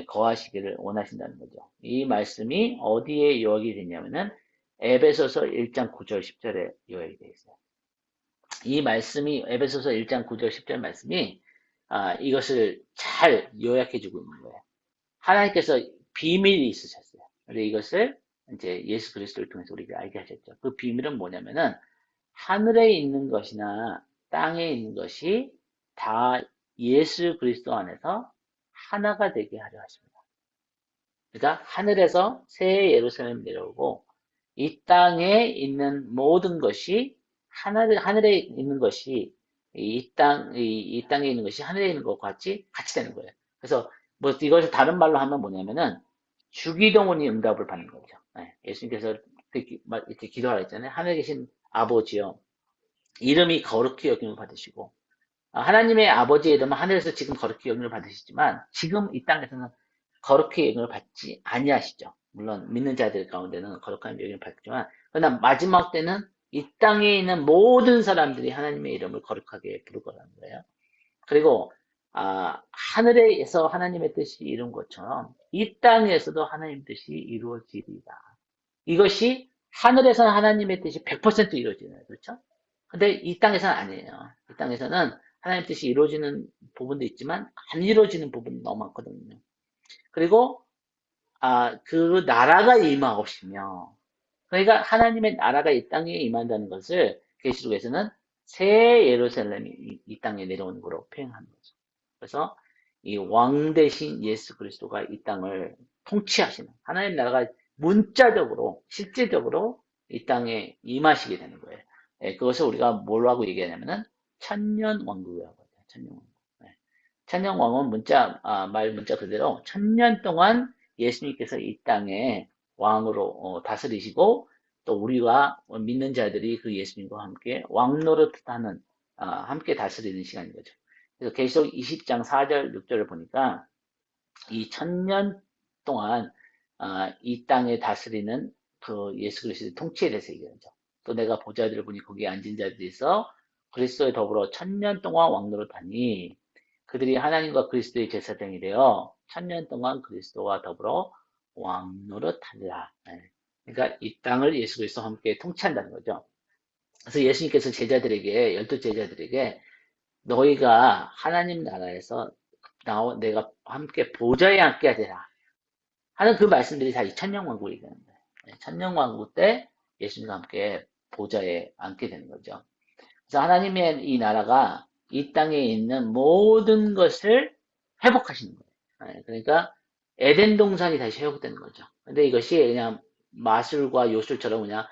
거하시기를 원하신다는 거죠. 이 말씀이 어디에 요약이 되냐면은 에베소서 1장 9절 10절에 요약이 되어 있어요. 이 말씀이 에베소서 1장 9절 10절 말씀이 이것을 잘 요약해 주고 있는 거예요. 하나님께서 비밀이 있으셨어요. 그래서 이것을 이제 예수 그리스도를 통해서 우리가 알게 하셨죠. 그 비밀은 뭐냐면은 하늘에 있는 것이나 땅에 있는 것이 다 예수 그리스도 안에서 하나가 되게 하려 하십니다. 그러니까 하늘에서 새 예루살렘 내려오고 이 땅에 있는 모든 것이 하늘에 있는 것이 이 땅에 있는 것이 하늘에 있는 것과 같이 되는 거예요. 그래서 뭐 이것을 다른 말로 하면 뭐냐면은 주기도문이 응답을 받는 거죠. 예수님께서 이렇게 기도하라 했잖아요. 하늘에 계신 아버지여 이름이 거룩히 여김을 받으시고 하나님의 아버지의 이름은 하늘에서 지금 거룩히 여김을 받으시지만 지금 이 땅에서는 거룩히 여김을 받지 아니하시죠. 물론 믿는 자들 가운데는 거룩한 여김을 받지만 그러나 마지막 때는 이 땅에 있는 모든 사람들이 하나님의 이름을 거룩하게 부를 거라는 거예요. 그리고 하늘에서 하나님의 뜻이 이룬 것처럼 이 땅에서도 하나님의 뜻이 이루어지리라. 이것이 하늘에서는 하나님의 뜻이 100% 이루어지는, 그렇죠? 근데 이 땅에서는 아니에요. 이 땅에서는 하나님의 뜻이 이루어지는 부분도 있지만 안 이루어지는 부분이 너무 많거든요. 그리고 그 나라가 임하옵시며, 그러니까 하나님의 나라가 이 땅에 임한다는 것을 계시록에서는 새 예루살렘이 이 땅에 내려오는 거로 표현하는 거죠. 그래서 이 왕 대신 예수 그리스도가 이 땅을 통치하시는 하나님 나라가 문자적으로 실제적으로 이 땅에 임하시게 되는 거예요. 그것을 우리가 뭐라고 얘기하냐면은 천년 왕국이라고 하죠. 천년 왕국. 천년 왕은 말 문자 그대로 천년 동안 예수님께서 이 땅에 왕으로 다스리시고 또 우리가 믿는 자들이 그 예수님과 함께 왕노릇하는 함께 다스리는 시간인 거죠. 그래서 계시록 20장 4절 6절을 보니까 이 천년 동안 이 땅에 다스리는 그 예수 그리스도의 통치에 대해서 얘기하죠. 또 내가 보좌들을 보니 거기에 앉은 자들에서 그리스도에 더불어 천년 동안 왕노릇하니 그들이 하나님과 그리스도의 제사장이 되어 천년 동안 그리스도와 더불어 왕노릇하리라. 그러니까 이 땅을 예수 그리스도와 함께 통치한다는 거죠. 그래서 예수님께서 제자들에게, 12제자들에게 너희가 하나님 나라에서 내가 함께 보좌에 앉게 하리라 하는 그 말씀들이 다 이 천년왕국 얘기하는 거예요. 천년왕국 때 예수님과 함께 보좌에 앉게 되는 거죠. 그래서 하나님의 이 나라가 이 땅에 있는 모든 것을 회복하시는 거예요. 그러니까 에덴 동산이 다시 회복되는 거죠. 근데 이것이 그냥 마술과 요술처럼 그냥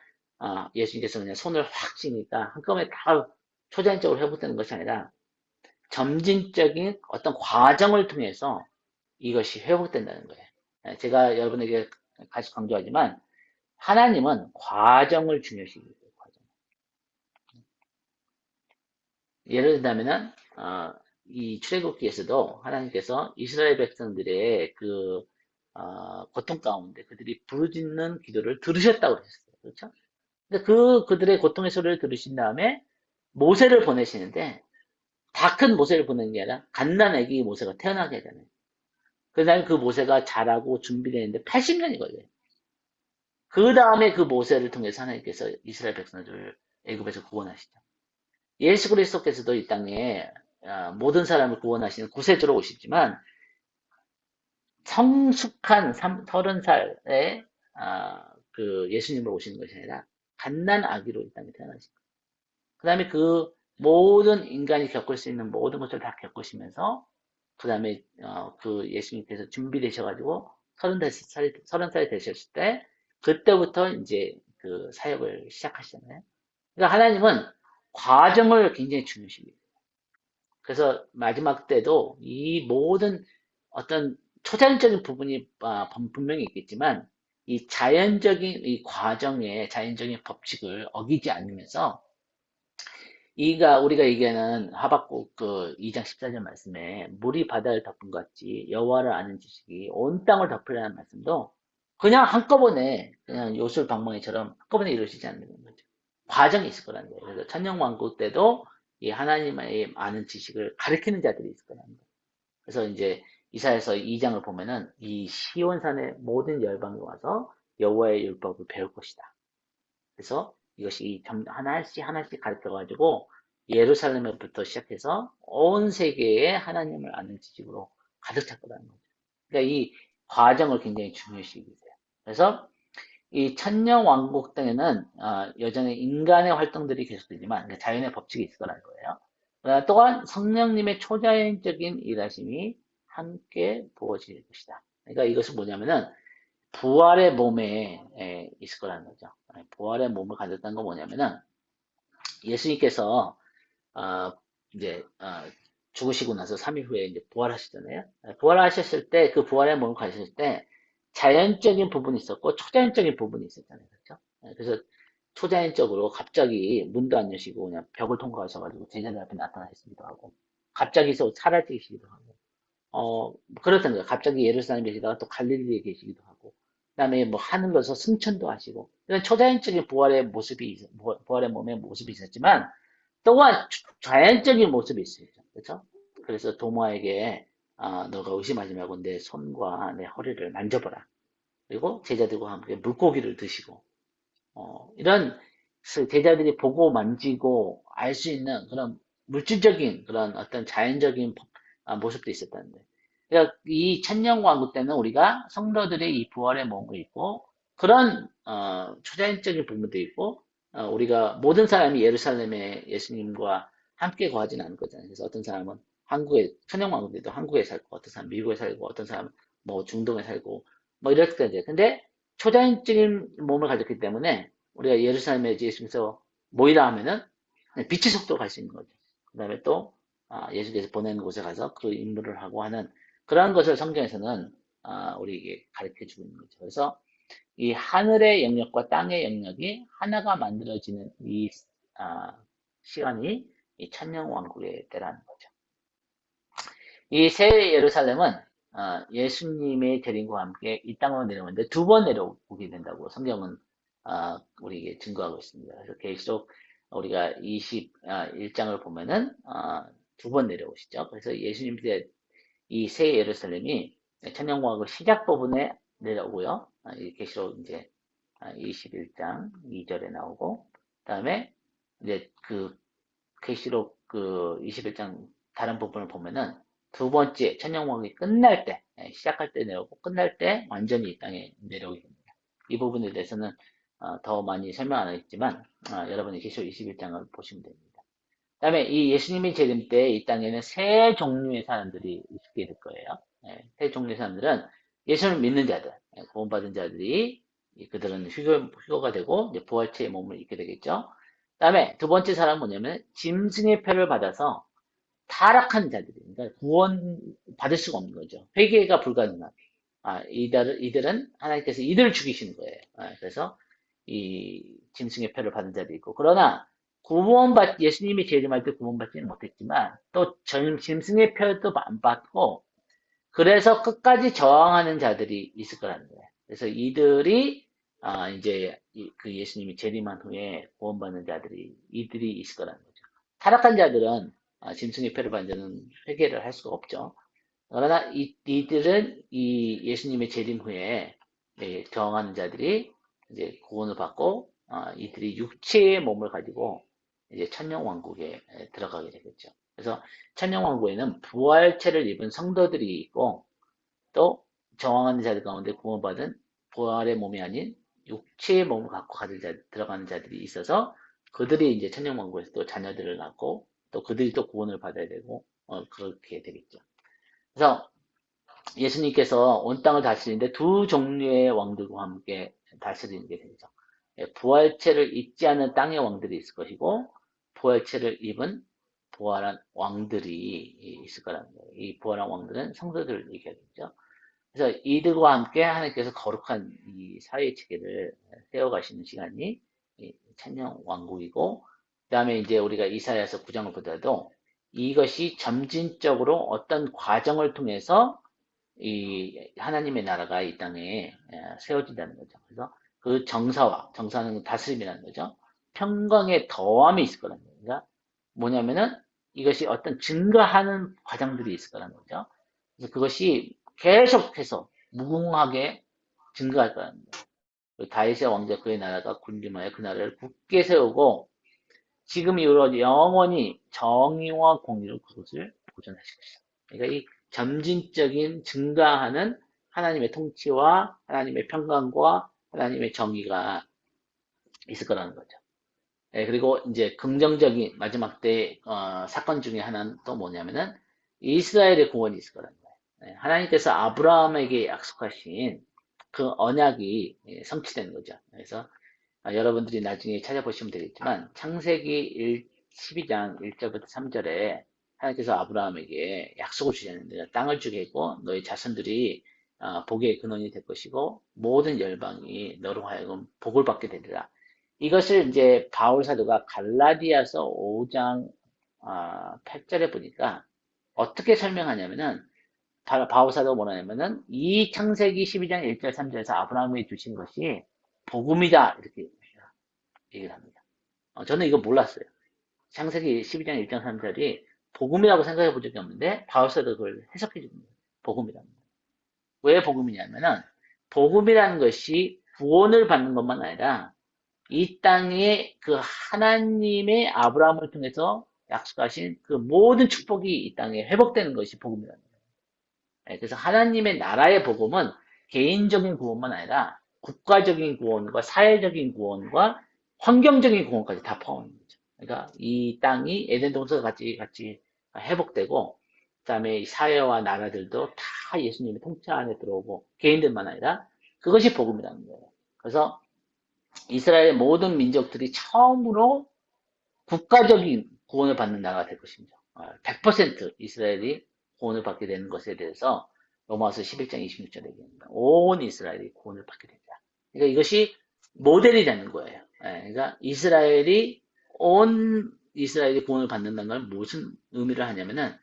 예수님께서 그냥 손을 확 쥐니까 한꺼번에 다 초자연적으로 회복되는 것이 아니라 점진적인 어떤 과정을 통해서 이것이 회복된다는 거예요. 제가 여러분에게 같이 강조하지만 하나님은 과정을 중요시 여겨요. 과정. 예를 들자면은 이 출애굽기에서도 하나님께서 이스라엘 백성들의 그 고통 가운데 그들이 부르짖는 기도를 들으셨다고 그랬어요. 그렇죠? 근데 그들의 고통의 소리를 들으신 다음에 모세를 보내시는데 다 큰 모세를 보내는 게 아니라 갓난 아기 모세가 태어나게 되잖아요. 그 다음에 그 모세가 자라고 준비되는데 80년이 걸려요. 그 다음에 그 모세를 통해서 하나님께서 이스라엘 백성들을 애굽에서 구원하시죠. 예수 그리스도께서도 이 땅에 모든 사람을 구원하시는 구세주로 오시지만 성숙한 30살에 그 예수님으로 오시는 것이 아니라 갓난 아기로 이 땅에 태어나신 거예요. 그 다음에 그 모든 인간이 겪을 수 있는 모든 것을 다 겪으시면서 그 다음에 그 예수님께서 준비되셔가지고 30살이 되셨을 때 그때부터 이제 그 사역을 시작하시잖아요. 그러니까 하나님은 과정을 굉장히 중요시 여겨요. 그래서 마지막 때도 이 모든 어떤 초자연적인 부분이 분명히 있겠지만 이 자연적인 이 과정의 자연적인 법칙을 어기지 않으면서 이가 우리가 얘기하는 하박국 그 2장 14절 말씀에 물이 바다를 덮은 것 같이 여호와를 아는 지식이 온 땅을 덮으라는 말씀도 그냥 한꺼번에 그냥 요술방망이처럼 한꺼번에 이루어지지 않는 거죠. 과정이 있을 거라는 거예요. 그래서 천년왕국 때도 이 하나님의 아는 지식을 가르치는 자들이 있을 거라는 거예요. 그래서 이제 이사야서 2장을 보면은 이 시온산의 모든 열방이 와서 여호와의 율법을 배울 것이다. 그래서 이것이 하나씩 하나씩 가르쳐가지고 예루살렘부터 시작해서 온 세계에 하나님을 아는 지식으로 가득 찰 거라는 거죠. 그러니까 이 과정을 굉장히 중요시 여기세요. 그래서 이 천년 왕국 때에는 여전히 인간의 활동들이 계속되지만 그러니까 자연의 법칙이 있을 거라는 거예요. 또한 성령님의 초자연적인 일하심이 함께 부어질 것이다. 그러니까 이것은 뭐냐면은 부활의 몸에 있을 거라는 거죠. 부활의 몸을 가졌다는 건 뭐냐면은 예수님께서 어, 이제 죽으시고 나서 3일 후에 이제 부활하시잖아요. 부활하셨을 때 그 부활의 몸을 가졌을 때 자연적인 부분이 있었고 초자연적인 부분이 있었잖아요. 그렇죠? 그래서 초자연적으로 갑자기 문도 안 여시고 그냥 벽을 통과하셔가지고 제자들 앞에 나타나시기도 하고 갑자기 사라지시기도 하고 그렇다는 거예요. 갑자기 예루살렘에 계시다가 또 갈릴리에 계시기도 하고, 그 다음에 뭐 하늘로서 승천도 하시고, 이런 초자연적인 부활의 몸의 모습이 있었지만, 또한 자연적인 모습이 있어요. 그렇죠? 그래서 도마에게 너가 의심하지 말고 내 손과 내 허리를 만져보라. 그리고 제자들과 함께 물고기를 드시고 이런 제자들이 보고 만지고 알 수 있는 그런 물질적인 그런 어떤 자연적인 모습도 있었다는 거예요. 그러니까 이 천년왕국 때는 우리가 성도들의 이 부활의 몸을 입고 그런 초자연적인 부분도 있고 우리가 모든 사람이 예루살렘에 예수님과 함께 거하지는 않을 거잖아요. 그래서 어떤 사람은 한국에 천년왕국에도 한국에 살고 어떤 사람은 미국에 살고 어떤 사람은 뭐 중동에 살고 뭐 이럴 때죠. 근데 초자연적인 몸을 가졌기 때문에 우리가 예루살렘에 예수님께서 모이라 하면은 빛의 속도로 갈 수 있는 거죠. 그 다음에 또 예수께서 보내는 곳에 가서 그 임무를 하고 하는 그러한 것을 성경에서는 우리에게 가르쳐 주고 있는 거죠. 그래서 이 하늘의 영역과 땅의 영역이 하나가 만들어지는 이 시간이 이 천년왕국의 때라는 거죠. 이 새 예루살렘은 예수님의 재림과 함께 이 땅으로 내려오는데 두 번 내려오게 된다고 성경은 우리에게 증거하고 있습니다. 그래서 계시록 우리가 21장을 보면은 두 번 내려오시죠. 그래서 예수님의 이 새 예루살렘이 천년왕국 시작 부분에 내려오고요. 이 계시록 이제 21장 2절에 나오고 그다음에 이제 그 계시록 그 21장 다른 부분을 보면은 두 번째 천년왕국이 끝날 때, 시작할 때 내려오고 끝날 때 완전히 이 땅에 내려오게 됩니다. 이 부분에 대해서는 더 많이 설명 안 하겠지만 여러분이 계시록 21장을 보시면 됩니다. 그다음에 이 예수님의 재림 때 이 땅에는 세 종류의 사람들이 있게 될 거예요. 세 종류의 사람들은 예수를 믿는 자들, 구원받은 자들이 그들은 휴거가 되고 이제 부활체의 몸을 입게 되겠죠. 그다음에 두 번째 사람은 뭐냐면 짐승의 표를 받아서 타락한 자들이 그러니까 구원 받을 수가 없는 거죠. 회개가 불가능한. 이들은 하나님께서 이들을 죽이시는 거예요. 그래서 이 짐승의 표를 받은 자도 있고 그러나 예수님이 재림할 때 구원받지는 못했지만 또 짐승의 표도 안 받고 그래서 끝까지 저항하는 자들이 있을 거라는 거예요. 그래서 이들이 이제 그 예수님이 재림한 후에 구원받는 자들이 이들이 있을 거라는 거죠. 타락한 자들은 짐승의 표를 받은 자는 회개를 할 수가 없죠. 그러나 이들은 이 예수님의 재림 후에 저항하는 자들이 이제 구원을 받고 이들이 육체의 몸을 가지고 이제 천년왕국에 들어가게 되겠죠. 그래서 천년왕국에는 부활체를 입은 성도들이 있고 또 저항하는 자들 가운데 구원받은 부활의 몸이 아닌 육체의 몸을 갖고 들어가는 자들이 있어서 그들이 이제 천년왕국에서 또 자녀들을 낳고 또 그들이 또 구원을 받아야 되고 그렇게 되겠죠. 그래서 예수님께서 온 땅을 다스리는데 두 종류의 왕들과 함께 다스리는 게 되죠. 부활체를 입지 않은 땅의 왕들이 있을 것이고 부활체를 입은 부활한 왕들이 있을 거라는 거예요. 이 부활한 왕들은 성도들을 얘기하겠죠. 그래서 이들과 함께 하나님께서 거룩한 이 사회 체계를 세워가시는 시간이 천년 왕국이고, 그 다음에 이제 우리가 이사야서 9장을 보더라도 이것이 점진적으로 어떤 과정을 통해서 이 하나님의 나라가 이 땅에 세워진다는 거죠. 그래서 그 정사는 다스림이라는 거죠. 평강의 더함이 있을 거라는 거예요. 그러니까 뭐냐면은 이것이 어떤 증가하는 과정들이 있을 거라는 거죠. 그래서 그것이 계속해서 무궁하게 증가할 거라는 거예요. 다윗의 왕자 그의 나라가 군림하여 그 나라를 굳게 세우고 지금 이후로 영원히 정의와 공의로 그것을 보존하실 것이다. 그러니까 이 점진적인 증가하는 하나님의 통치와 하나님의 평강과 하나님의 정의가 있을 거라는 거죠. 그리고 이제 긍정적인 마지막 때 사건 중에 하나는 또 뭐냐면은 이스라엘의 구원이 있을 거라는 거예요. 하나님께서 아브라함에게 약속하신 그 언약이 성취되는 거죠. 그래서 여러분들이 나중에 찾아보시면 되겠지만 창세기 12장 1절부터 3절에 하나님께서 아브라함에게 약속을 주셨는데 땅을 주겠고 너희 자손들이 복의 근원이 될 것이고 모든 열방이 너로 하여금 복을 받게 되리라. 이것을 이제 바울 사도가 갈라디아서 5장 8절에 보니까 어떻게 설명하냐면은 바울 사도가 뭐라 하냐면은 이 창세기 12장 1절 3절에서 아브라함에게 주신 것이 복음이다 이렇게 얘기를 합니다. 저는 이거 몰랐어요. 창세기 12장 1장 3절이 복음이라고 생각해 본 적이 없는데 바울사도 그걸 해석해 줍니다. 복음이라는 거. 왜 복음이냐면은 복음이라는 것이 구원을 받는 것만 아니라 이 땅에 그 하나님의 아브라함을 통해서 약속하신 그 모든 축복이 이 땅에 회복되는 것이 복음이라는 거예요. 예, 그래서 하나님의 나라의 복음은 개인적인 구원만 아니라 국가적인 구원과 사회적인 구원과 환경적인 구원까지 다 포함하는 거죠. 그러니까 이 땅이 에덴 동산과 같이 회복되고, 그다음에 이 사회와 나라들도 다 예수님의 통치 안에 들어오고 개인들만 아니라 그것이 복음이라는 거예요. 그래서 이스라엘의 모든 민족들이 처음으로 국가적인 구원을 받는 나라가 될 것입니다. 100% 이스라엘이 구원을 받게 되는 것에 대해서 로마서 11장 26절에 얘기합니다. 온 이스라엘이 구원을 받게 된다. 그러니까 이것이 모델이 되는 거예요. 그러니까 온 이스라엘이 구원을 받는다는 건 무슨 의미를 하냐면은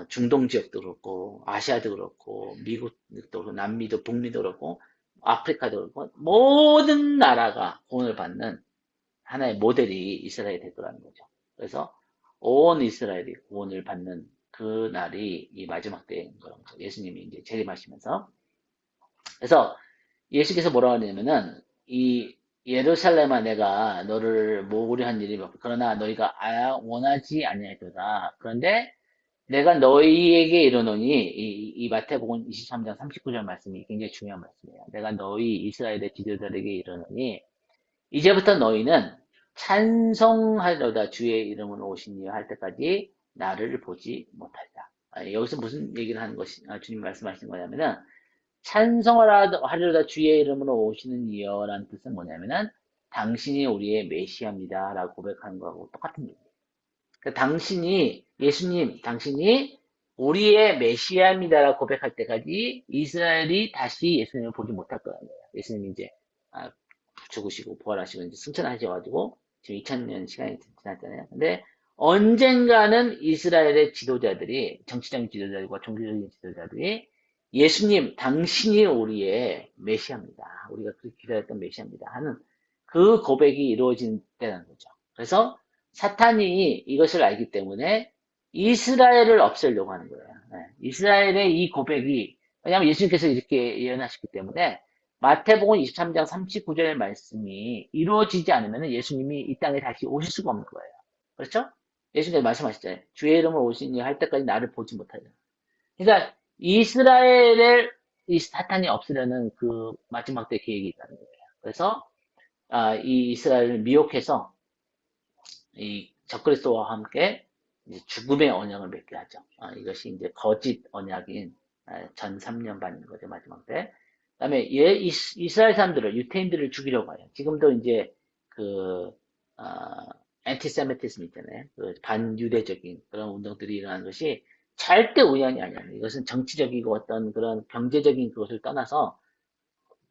중동 지역도 그렇고 아시아도 그렇고 미국도 그렇고 남미도 북미도 그렇고 아프리카도 그렇고 모든 나라가 구원을 받는 하나의 모델이 이스라엘이 될 거라는 거죠. 그래서 온 이스라엘이 구원을 받는 그 날이 이 마지막 때인 거라는 거죠. 예수님이 이제 재림하시면서. 그래서 예수께서 뭐라고 하냐면은 이 예루살렘아 내가 너를 모으려 한 일이 없고 그러나 너희가 원하지 아니하도다. 그런데 내가 너희에게 이르노니 이 마태복음 23장 39절 말씀이 굉장히 중요한 말씀이에요. 내가 너희 이스라엘의 지도자들에게 이르노니 이제부터 너희는 찬송하려다 주의 이름으로 오시니 할 때까지 나를 보지 못하리라. 여기서 무슨 얘기를 하는 것이 주님 말씀하시는 거냐면은 찬송하려다 주의 이름으로 오시는 이여라는 뜻은 뭐냐면은 당신이 우리의 메시아입니다 라고 고백하는 거하고 똑같은 얘기예요. 그러니까 당신이 우리의 메시아입니다라고 고백할 때까지 이스라엘이 다시 예수님을 보지 못할 거라는 거예요. 예수님이 이제 죽으시고 부활하시고 이제 승천하셔가지고 지금 2000년 시간이 지났잖아요. 근데 언젠가는 이스라엘의 지도자들이 정치적인 지도자들과 종교적인 지도자들이 예수님 당신이 우리의 메시아입니다. 우리가 그렇게 기다렸던 메시아입니다. 하는 그 고백이 이루어진 때라는 거죠. 그래서 사탄이 이것을 알기 때문에 이스라엘을 없애려고 하는 거예요. 이스라엘의 이 고백이 왜냐하면 예수님께서 이렇게 예언하셨기 때문에 마태복음 23장 39절의 말씀이 이루어지지 않으면 예수님이 이 땅에 다시 오실 수가 없는 거예요. 그렇죠? 예수님께서 말씀하셨잖아요. 주의 이름으로 오시니 할 때까지 나를 보지 못하리라. 그러니까 이스라엘을 이 사탄이 없애려는 그 마지막 때 계획이 있다는 거예요. 그래서 이 이스라엘을 미혹해서 이 적그리스도와 함께 이제 죽음의 언약을 맺게 하죠. 이것이 이제 거짓 언약인 전 3년 반인 거죠, 마지막 때. 그 다음에 이스라엘 사람들을, 유태인들을 죽이려고 해요. 지금도 이제 그, 엔티세미티즘 있잖아요. 그 반유대적인 그런 운동들이 일어나는 것이 절대 우연이 아니에요. 이것은 정치적이고 어떤 그런 경제적인 그것을 떠나서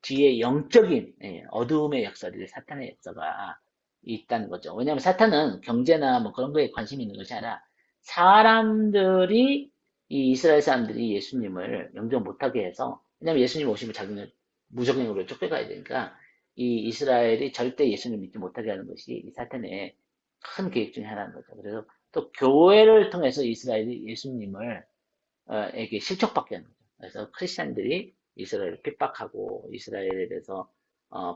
뒤에 영적인 어두움의 역사들이 사탄의 역사가 있다는 거죠. 왜냐하면 사탄은 경제나 뭐 그런 거에 관심이 있는 것이 아니라 사람들이 이 이스라엘 사람들이 예수님을 영접 못하게 해서 왜냐하면 예수님 오시면 자기는 무적행으로 쫓겨가야 되니까 이 이스라엘이 절대 예수님을 믿지 못하게 하는 것이 이 사탄의 큰 계획 중에 하나인 거죠. 그래서 또 교회를 통해서 이스라엘이 예수님을 에게 실족받게 하는 거죠. 그래서 크리스천들이 이스라엘을 핍박하고 이스라엘에 대해서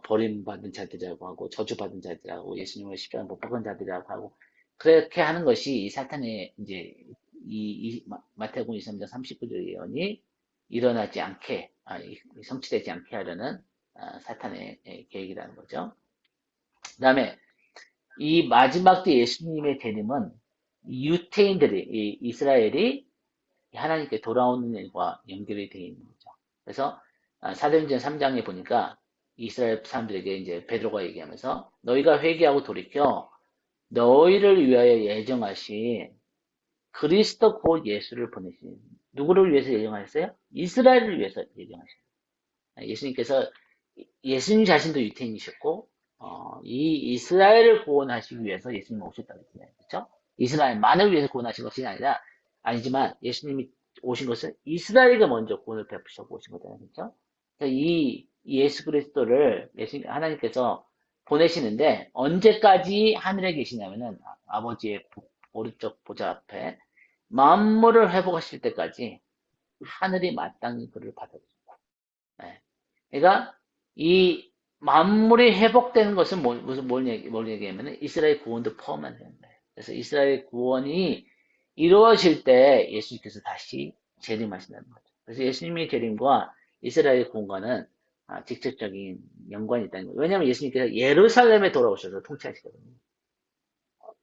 버림받은 자들이라고 하고 저주받은 자들이라고 예수님을 십자가에 못 박은 자들이라고 하고 그렇게 하는 것이 이 사탄의 이제 마태복음 23장 39절 예언이 일어나지 않게 성취되지 않게 하려는 사탄의 계획이라는 거죠. 그 다음에 이 마지막 때 예수님의 재림은 유태인들이 이스라엘이 하나님께 돌아오는 일과 연결이 되어 있는 거죠. 그래서 사도행전 3장에 보니까 이스라엘 사람들에게 이제 베드로가 얘기하면서 너희가 회개하고 돌이켜 너희를 위하여 예정하신 그리스도 곧 예수를 보내신 누구를 위해서 예정하셨어요? 이스라엘을 위해서 예정하신 예수님께서 예수님 자신도 유태인이셨고 이 이스라엘을 구원하시기 위해서 예수님 오셨다고 했잖아요. 그렇죠? 이스라엘만을 위해서 구원하신 것이 아니지만 예수님이 오신 것은 이스라엘에게 먼저 구원을 베푸시고 오신 거잖아요. 그렇죠? 그러니까 이 예수 그리스도를 하나님께서 보내시는데 언제까지 하늘에 계시냐면은 아버지의 오른쪽 보좌 앞에 만물을 회복하실 때까지 하늘이 마땅히 그를 받아들였다. 네. 그러니까 이 만물이 회복되는 것은 뭘 얘기하면 이스라엘 구원도 포함한 거예요. 그래서 이스라엘 구원이 이루어질 때 예수님께서 다시 재림하신다는 거죠. 그래서 예수님의 재림과 이스라엘 구원과는 직접적인 연관이 있다는 거예요. 왜냐하면 예수님께서 예루살렘에 돌아오셔서 통치하시거든요.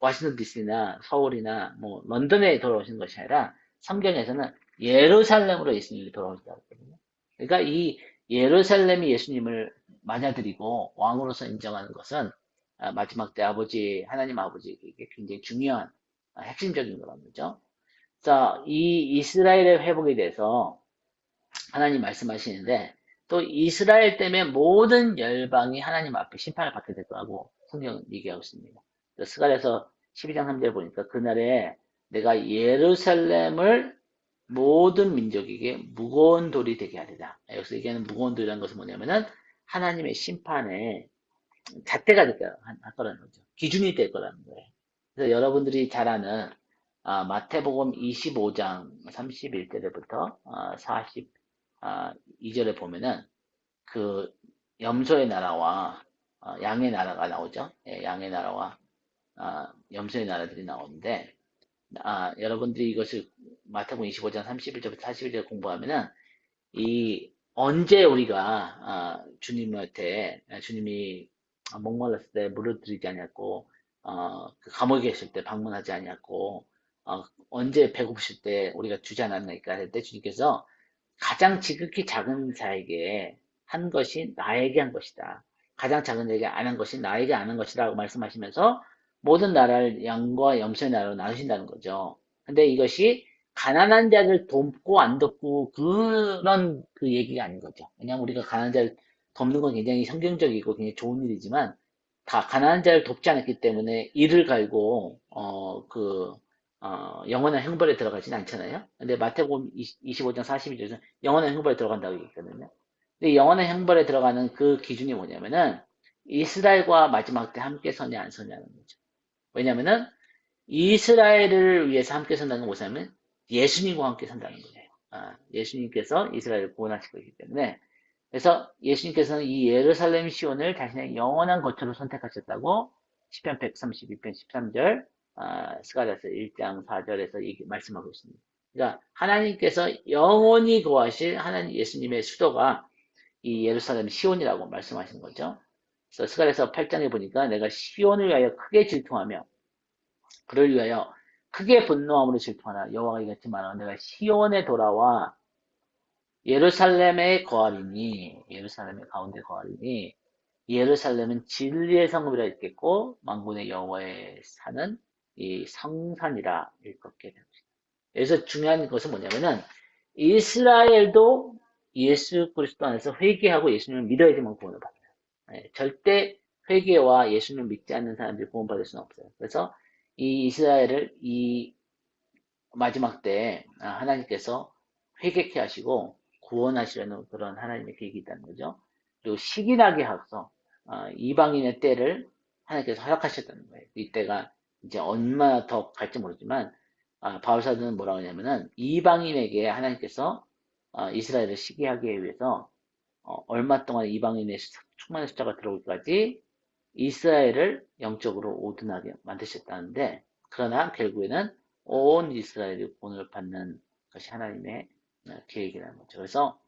워싱턴 DC나 서울이나 뭐 런던에 돌아오신 것이 아니라 성경에서는 예루살렘으로 예수님이 돌아오셨다고 했거든요. 그러니까 이 예루살렘이 예수님을 맞아들이고 왕으로서 인정하는 것은 마지막 때 아버지 하나님 아버지에게 굉장히 중요한 핵심적인 거란 거죠. 자, 이 이스라엘의 회복에 대해서 하나님 말씀하시는데 또 이스라엘 때문에 모든 열방이 하나님 앞에 심판을 받게 될 거라고 성경 얘기하고 있습니다. 스가랴서 12장 3절 보니까 그날에 내가 예루살렘을 모든 민족에게 무거운 돌이 되게 하리라. 여기서 얘기하는 무거운 돌이라는 것은 뭐냐면은 하나님의 심판의 잣대가 될 거라는 거죠. 기준이 될 거라는 거예요. 그래서 여러분들이 잘 아는 마태복음 25장 31절부터 42절에 보면은 그 염소의 나라와 양의 나라가 나오죠. 예, 양의 나라와 염소의 나라들이 나오는데 여러분들이 이것을 마태복음 25장 31절부터 41절 공부하면은 이 언제 우리가 주님한테 주님이 목말랐을 때 물을 드리지 않았고 그 감옥에 계실 때 방문하지 않았고 언제 배고프실 때 우리가 주지 않았나이까 할 때 주님께서 가장 지극히 작은 자에게 한 것이 나에게 한 것이다. 가장 작은 자에게 안 한 것이 나에게 안 한 것이라고 말씀하시면서 모든 나라를 양과 염소의 나라로 나누신다는 거죠. 근데 이것이 가난한 자를 돕고 안 돕고 그런 그 얘기가 아닌 거죠. 왜냐하면 우리가 가난한 자를 돕는 건 굉장히 성경적이고 굉장히 좋은 일이지만 다 가난한 자를 돕지 않았기 때문에 이를 갈고 영원한 형벌에 들어가진 않잖아요. 근데 마태복음 25장 42절에서 영원한 형벌에 들어간다고 얘기했거든요. 근데 영원한 형벌에 들어가는 그 기준이 뭐냐면은 이스라엘과 마지막 때 함께 서냐 안 서냐는 거죠. 왜냐면은 이스라엘을 위해서 함께 선다는 것은 뭐냐면 예수님과 함께 선다는 거예요. 예수님께서 이스라엘을 구원하실 것이기 때문에 그래서 예수님께서는 이 예루살렘 시온을 자신의 영원한 거처로 선택하셨다고 시편 132편 13절 스가랴서 1장 4절에서 말씀하고 있습니다. 그러니까 하나님께서 영원히 거하실 하나님 예수님의 수도가 이 예루살렘 시온이라고 말씀하신 거죠. 그래서 스가랴서 8장에 보니까 내가 시온을 위하여 크게 질투하며 그를 위하여 크게 분노함으로 질투하나 여호와가 이같지만 내가 시온에 돌아와 예루살렘에 거하리니 예루살렘의 가운데 거하리니 예루살렘은 진리의 성읍이라 있겠고 만군의 여호와의 산은 이 성산이라 일컫게 됩니다. 그래서 중요한 것은 뭐냐면은 이스라엘도 예수 그리스도 안에서 회개하고 예수님을 믿어야지만 구원을 받아요. 절대 회개와 예수님을 믿지 않는 사람들이 구원받을 수는 없어요. 그래서 이 이스라엘을 이 마지막 때 하나님께서 회개케 하시고 구원하시려는 그런 하나님의 계획이 있다는 거죠. 그리고 시기나게 하셔서 이방인의 때를 하나님께서 허락하셨다는 거예요. 이때가 이제 얼마나 더 갈지 모르지만 바울사도는 뭐라고 하냐면은 이방인에게 하나님께서 이스라엘을 시기하기 위해서 얼마 동안 이방인의 충만한 숫자가 들어오기까지 이스라엘을 영적으로 오둔하게 만드셨다는데 그러나 결국에는 온 이스라엘이 구원을 받는 것이 하나님의 계획이라는 거죠. 그래서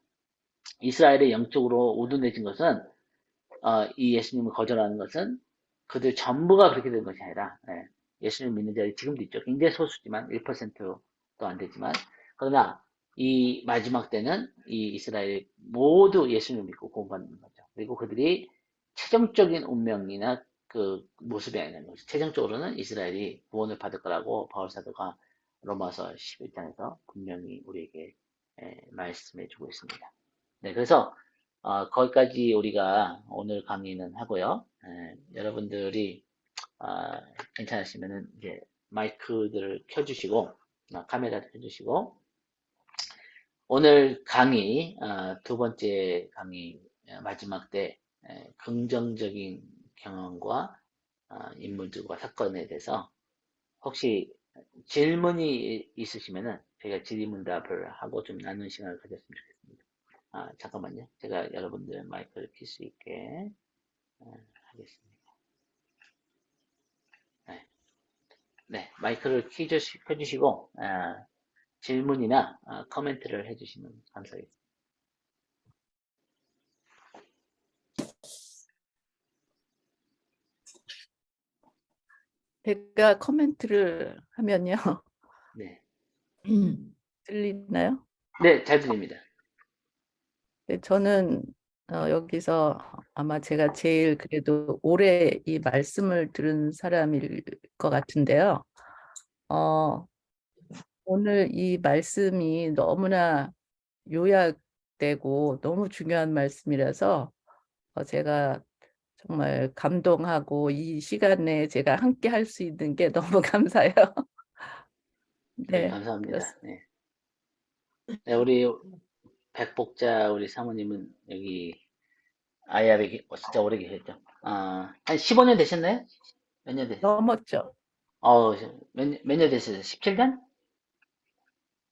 이스라엘이 영적으로 오둔해진 것은 이 예수님을 거절하는 것은 그들 전부가 그렇게 된 것이 아니라 예수님 믿는 자들이 지금도 있죠. 굉장히 소수지만 1%도 안 되지만 그러나 이 마지막 때는 이 이스라엘이 모두 예수님을 믿고 구원받는 거죠. 그리고 그들이 최종적인 운명이나 그 모습이 아니라는 거죠. 최종적으로는 이스라엘이 구원을 받을 거라고 바울사도가 로마서 11장에서 분명히 우리에게 말씀해 주고 있습니다. 네, 그래서 거기까지 우리가 오늘 강의는 하고요. 여러분들이 괜찮으시면은 이제 마이크들을 켜주시고 카메라를 켜주시고 오늘 강의 두 번째 강의 마지막 때 긍정적인 경험과 인물들과 사건에 대해서 혹시 질문이 있으시면은 저희가 질의응답을 하고 좀 나누는 시간을 가졌으면 좋겠습니다. 잠깐만요. 제가 여러분들 마이크를 켤 수 있게 하겠습니다. 네, 네, 마이크를 켜주시고 질문이나 코멘트를 해주시면 감사하겠습니다. 제가 코멘트를 하면요. 네, 들리나요? 네, 잘 들립니다. 네, 저는 여기서 아마 제가 제일 그래도 오래 이 말씀을 들은 사람일 것 같은데요. 어, 오늘 이 말씀이 너무나 요약되고 너무 중요한 말씀이라서 제가 정말 감동하고 이 시간에 제가 함께 할 수 있는 게 너무 감사해요. 네, 네, 감사합니다. 그렇습니다. 네, 네, 우리 백복자 우리 사모님은 여기 아이아베 진짜 오래 계셨죠? 한 15년 되셨나요? 몇 년 됐어요? 넘었죠? 몇 년 됐어요? 17년?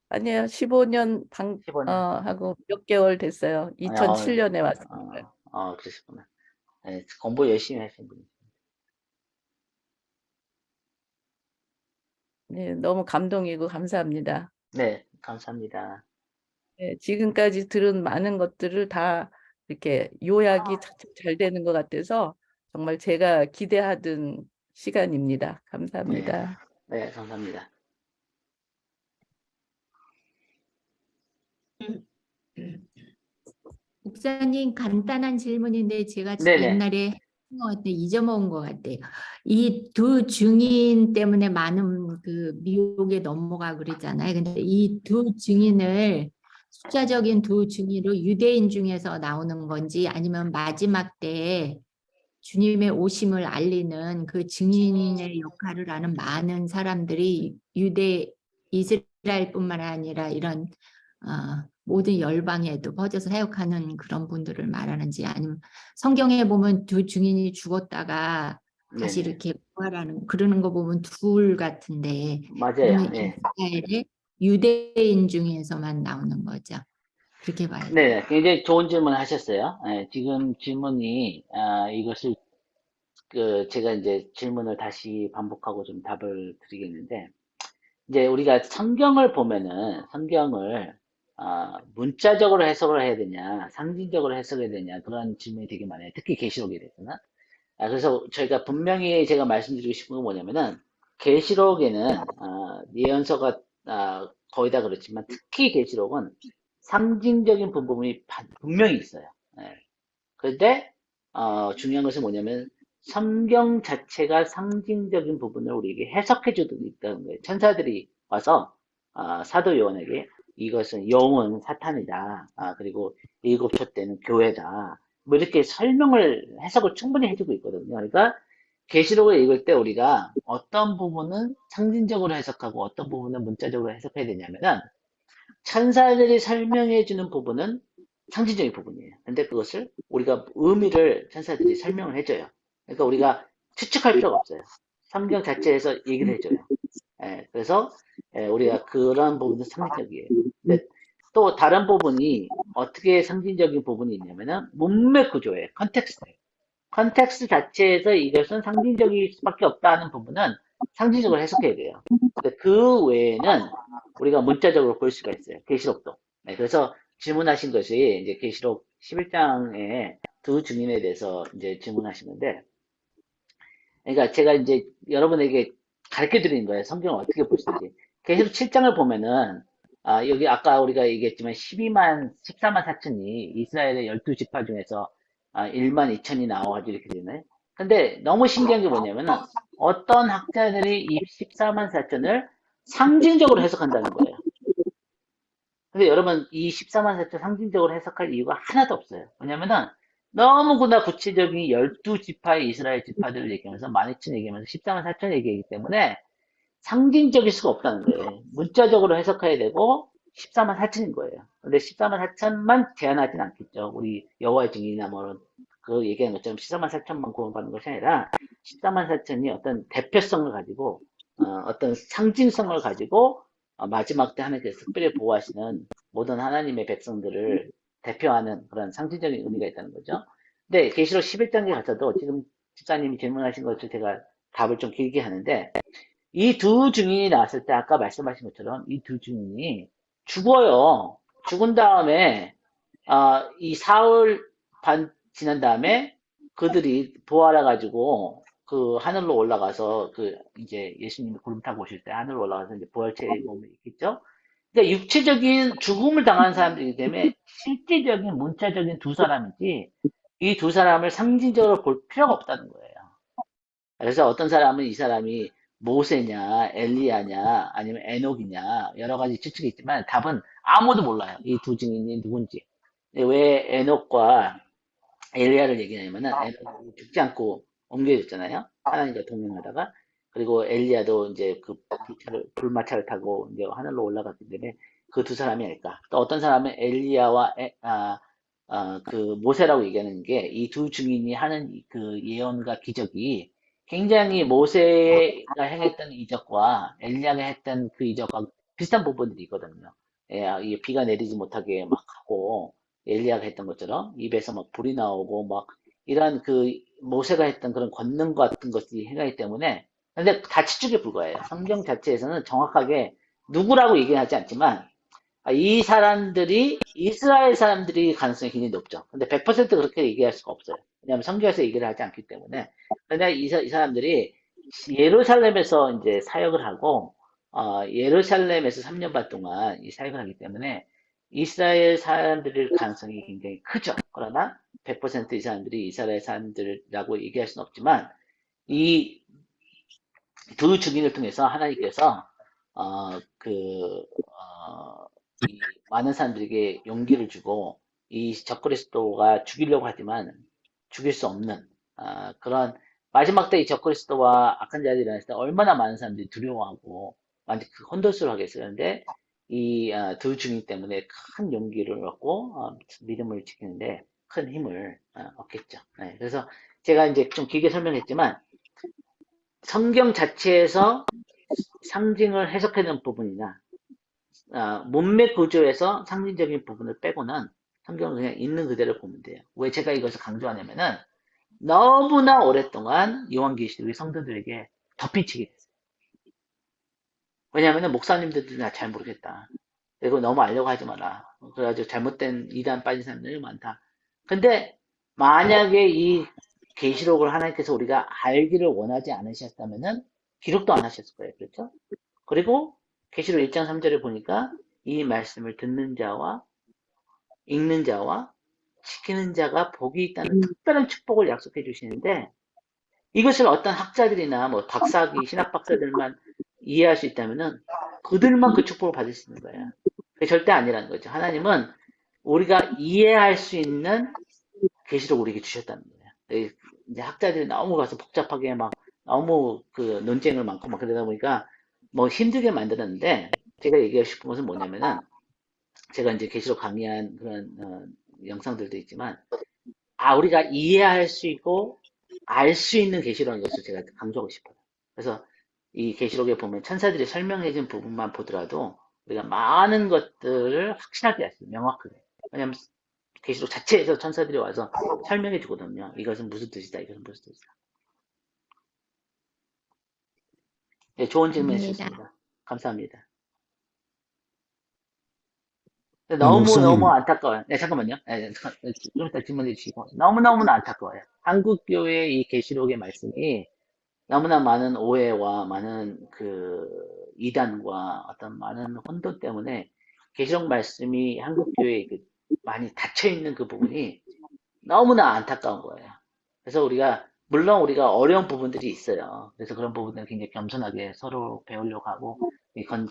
아니에요. 15년 15년? 하고 몇 개월 됐어요. 아니, 어, 2007년에 왔으니까요. 그러셨구나. 네, 공부 열심히 하신 분이. 네, 너무 감동이고 감사합니다. 네, 감사합니다. 네, 지금까지 들은 많은 것들을 다 이렇게 요약이 착착 잘 되는 것 같아서 정말 제가 기대하던 시간입니다. 네, 감사합니다. 네, 감사합니다. 목사님, 간단한 질문인데 제가 네네, 옛날에 했던 것 같아요. 잊어먹은 것 같아요. 이 두 증인 때문에 많은 그 미혹에 넘어가 그랬잖아요. 근데 이 두 증인을 숫자적인 두 증인으로 유대인 중에서 나오는 건지 아니면 마지막 때에 주님의 오심을 알리는 그 증인의 역할을 하는 많은 사람들이 이스라엘뿐만 아니라 이런 모든 열방에도 퍼져서 사역하는 그런 분들을 말하는지 아니면 성경에 보면 두 증인이 죽었다가 다시 네네. 이렇게 부활하는 그러는 거 보면 둘 같은데 맞아요. 그러면 네. 이스라엘의 유대인 중에서만 나오는 거죠. 그렇게 봐야 돼요. 네, 굉장히 좋은 질문 하셨어요. 네, 지금 질문이, 이것을, 제가 이제 질문을 다시 반복하고 좀 답을 드리겠는데, 이제 우리가 성경을 보면은 성경을 문자적으로 해석을 해야 되냐, 상징적으로 해석해야 되냐 그런 질문이 되게 많아요. 특히 계시록에 대해서는. 그래서 저희가 분명히 제가 말씀드리고 싶은 건 뭐냐면은 계시록에는 예언서가 거의 다 그렇지만 특히 계시록은 상징적인 부분이 분명히 있어요. 예. 그런데 중요한 것은 뭐냐면 성경 자체가 상징적인 부분을 우리에게 해석해 주고 있다는 거예요. 천사들이 와서 사도 요한에게 이것은 영은 사탄이다. 그리고 일곱 초 때는 교회다. 뭐 이렇게 설명을 해석을 충분히 해주고 있거든요. 그러니까 계시록을 읽을 때 우리가 어떤 부분은 상징적으로 해석하고 어떤 부분은 문자적으로 해석해야 되냐면은 천사들이 설명해 주는 부분은 상징적인 부분이에요. 근데 그것을 우리가 의미를 천사들이 설명을 해줘요. 그러니까 우리가 추측할 필요가 없어요. 성경 자체에서 얘기를 해줘요. 그래서 우리가 그런 부분은 상징적이에요. 근데 또 다른 부분이 어떻게 상징적인 부분이 있냐면은 문맥 구조예요. 컨텍스트. 컨텍스트 자체에서 이것은 상징적일 수밖에 없다는 부분은 상징적으로 해석해야 돼요. 근데 그 외에는 우리가 문자적으로 볼 수가 있어요. 계시록도. 네, 그래서 질문하신 것이 이제 계시록 11장에 두 증인에 대해서 이제 질문하시는데, 그러니까 제가 이제 여러분에게 가르쳐 드리는 거예요. 성경을 어떻게 볼 수 있는지. 계시록 7장을 보면은, 여기 아까 우리가 얘기했지만 14만 4천이 이스라엘의 12지파 중에서 1만 2천이 나와가지고 이렇게 되네. 근데 너무 신기한 게 뭐냐면은 어떤 학자들이 이 14만 4천을 상징적으로 해석한다는 거예요. 근데 여러분 이 14만 4천 상징적으로 해석할 이유가 하나도 없어요. 왜냐면은 너무나 구체적인 12지파의 이스라엘 지파들을 얘기하면서 12,000 얘기하면서 14만 4천 얘기하기 때문에 상징적일 수가 없다는 거예요. 문자적으로 해석해야 되고 14만 4천인 거예요. 근데 14만 4천만 제한하진 않겠죠. 우리 여호와의 증인이나 뭐 그 얘기한 것처럼 14만 4천만 구원받는 것이 아니라 14만 4천이 어떤 대표성을 가지고 어떤 상징성을 가지고 마지막 때 하나님께서 특별히 보호하시는 모든 하나님의 백성들을 대표하는 그런 상징적인 의미가 있다는 거죠. 근데 계시록 11장에 가서도 지금 집사님이 질문하신 것을 제가 답을 좀 길게 하는데 이 두 증인이 나왔을 때 아까 말씀하신 것처럼 이 두 증인이 죽어요. 죽은 다음에 이 사흘 반 지난 다음에 그들이 부활해 가지고 그 하늘로 올라가서 그 이제 예수님이 구름 타고 오실 때 하늘로 올라가서 이제 부활체의 몸이 있겠죠. 그러니까 육체적인 죽음을 당한 사람들이기 때문에 실제적인 문자적인 두 사람이지 이 두 사람을 상징적으로 볼 필요가 없다는 거예요. 그래서 어떤 사람은 이 사람이 모세냐, 엘리야냐, 아니면 에녹이냐, 여러 가지 추측이 있지만 답은 아무도 몰라요. 이 두 증인이 누군지. 왜 에녹과 엘리야를 얘기하냐면은 에녹이 죽지 않고 옮겨졌잖아요. 하나님과 동행하다가. 그리고 엘리야도 이제 그 불마차를 타고 이제 하늘로 올라갔기 때문에 그 두 사람이 아닐까. 또 어떤 사람은 엘리야와 그 모세라고 얘기하는 게 이 두 증인이 하는 그 예언과 기적이 굉장히 모세가 행했던 이적과 엘리야가 했던 그 이적과 비슷한 부분들이 있거든요. 예, 이 비가 내리지 못하게 막 하고 엘리야가 했던 것처럼 입에서 막 불이 나오고 막 이런 그 모세가 했던 그런 권능 같은 것들이 행하기 때문에 근데 다 추측에 불과해요. 성경 자체에서는 정확하게 누구라고 얘기하지 않지만 이 사람들이 이스라엘 사람들이 가능성이 굉장히 높죠. 근데 100% 그렇게 얘기할 수가 없어요. 왜냐하면 성경에서 얘기를 하지 않기 때문에. 근데 이 사람들이 예루살렘에서 이제 사역을 하고 예루살렘에서 3년 반 동안 이 사역을 하기 때문에 이스라엘 사람들일 가능성이 굉장히 크죠. 그러나 100%이 사람들이 이스라엘 사람들이라고 얘기할 수는 없지만 이 두 증인을 통해서 하나님께서 이 많은 사람들에게 용기를 주고 이 적그리스도가 죽이려고 하지만 죽일 수 없는 그런 마지막 때 이 적그리스도와 악한 자들이 일어났을 때 얼마나 많은 사람들이 두려워하고 완전 그 혼돈스러워 하겠어요. 그런데 이 두 증인 때문에 큰 용기를 얻고 믿음을 지키는데 큰 힘을 얻겠죠. 네, 그래서 제가 이제 좀 길게 설명했지만 성경 자체에서 상징을 해석하는 부분이나 문맥 구조에서 상징적인 부분을 빼고는 성경은 그냥 있는 그대로 보면 돼요. 왜 제가 이것을 강조하냐면은 너무나 오랫동안 요한계시록이 성도들에게 덮이치게 됐어요. 왜냐하면 목사님들도 나 잘 모르겠다. 그리고 너무 알려고 하지 마라. 그래가지고 잘못된 이단 빠진 사람들이 많다. 근데 만약에 이 계시록을 하나님께서 우리가 알기를 원하지 않으셨다면은 기록도 안 하셨을 거예요. 그렇죠? 그리고 계시록 1장 3절에 보니까 이 말씀을 듣는 자와 읽는 자와 지키는 자가 복이 있다는 특별한 축복을 약속해 주시는데 이것을 어떤 학자들이나 뭐 박사학위 신학 박사들만 이해할 수 있다면은 그들만 그 축복을 받을 수 있는 거예요. 그게 절대 아니라는 거죠. 하나님은 우리가 이해할 수 있는 계시록 우리에게 주셨다는 거예요. 이제 학자들이 너무 가서 복잡하게 막 너무 그 논쟁을 많고 막 그러다 보니까 뭐 힘들게 만들었는데 제가 얘기하고 싶은 것은 뭐냐면은 제가 이제 계시록 강의한 그런 영상들도 있지만 우리가 이해할 수 있고 알 수 있는 계시라는 것을 제가 강조하고 싶어요. 그래서 이 계시록에 보면 천사들이 설명해 준 부분만 보더라도 우리가 많은 것들을 확실하게 알 수 있어요. 명확하게. 왜냐하면 계시록 자체에서 천사들이 와서 설명해 주거든요. 이것은 무슨 뜻이다. 이것은 무슨 뜻이다. 네, 좋은 질문 해주셨습니다. 감사합니다. 너무너무 목사님, 안타까워요. 네, 잠깐만요. 네, 좀 이따 질문해 주시고. 너무너무 안타까워요. 한국교회의 이 계시록의 말씀이 너무나 많은 오해와 많은 그 이단과 어떤 많은 혼돈 때문에 계시록 말씀이 한국교회에 많이 닫혀 있는 그 부분이 너무나 안타까운 거예요. 그래서 물론 우리가 어려운 부분들이 있어요. 그래서 그런 부분들은 굉장히 겸손하게 서로 배우려고 하고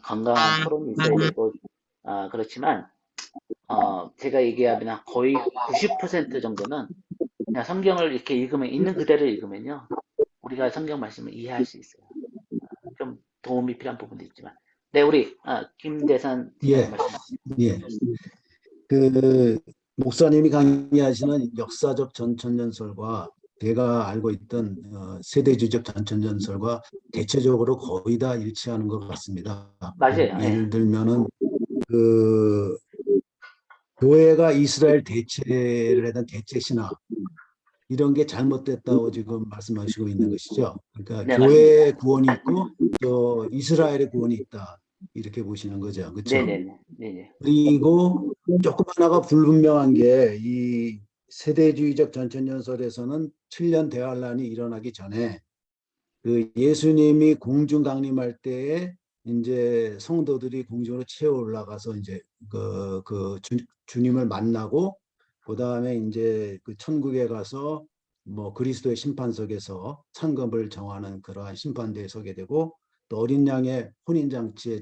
건강한 토론이 있어야 되고 그렇지만 제가 얘기하면 거의 90% 정도는 그냥 성경을 이렇게 읽으면 있는 그대로 읽으면요 우리가 성경 말씀을 이해할 수 있어요. 좀 도움이 필요한 부분도 있지만 네 우리 김대선 예, 말씀하세요. 예. 그 목사님이 강의하시는 역사적 전천년설과 제가 알고 있던 세대주의적 전천전설과 대체적으로 거의 다 일치하는 것 같습니다. 맞아요. 예를 예. 들면은 그 교회가 이스라엘 대체를 하던 대체 신화 이런 게 잘못됐다고 지금 말씀하시고 있는 것이죠. 그러니까 네, 교회의 맞습니다. 구원이 있고 또 이스라엘의 구원이 있다 이렇게 보시는 거죠. 그렇죠? 네네네. 네네. 그리고 조금 하나가 불분명한 게 이 세대주의적 전천연설에서는 7년 대환란이 일어나기 전에 그 예수님이 공중 강림할 때에 이제 성도들이 공중으로 채워 올라가서 이제 주님을 만나고 그 다음에 이제 그 천국에 가서 뭐 그리스도의 심판석에서 상급을 정하는 그러한 심판대에 서게 되고 또 어린 양의 혼인 장치에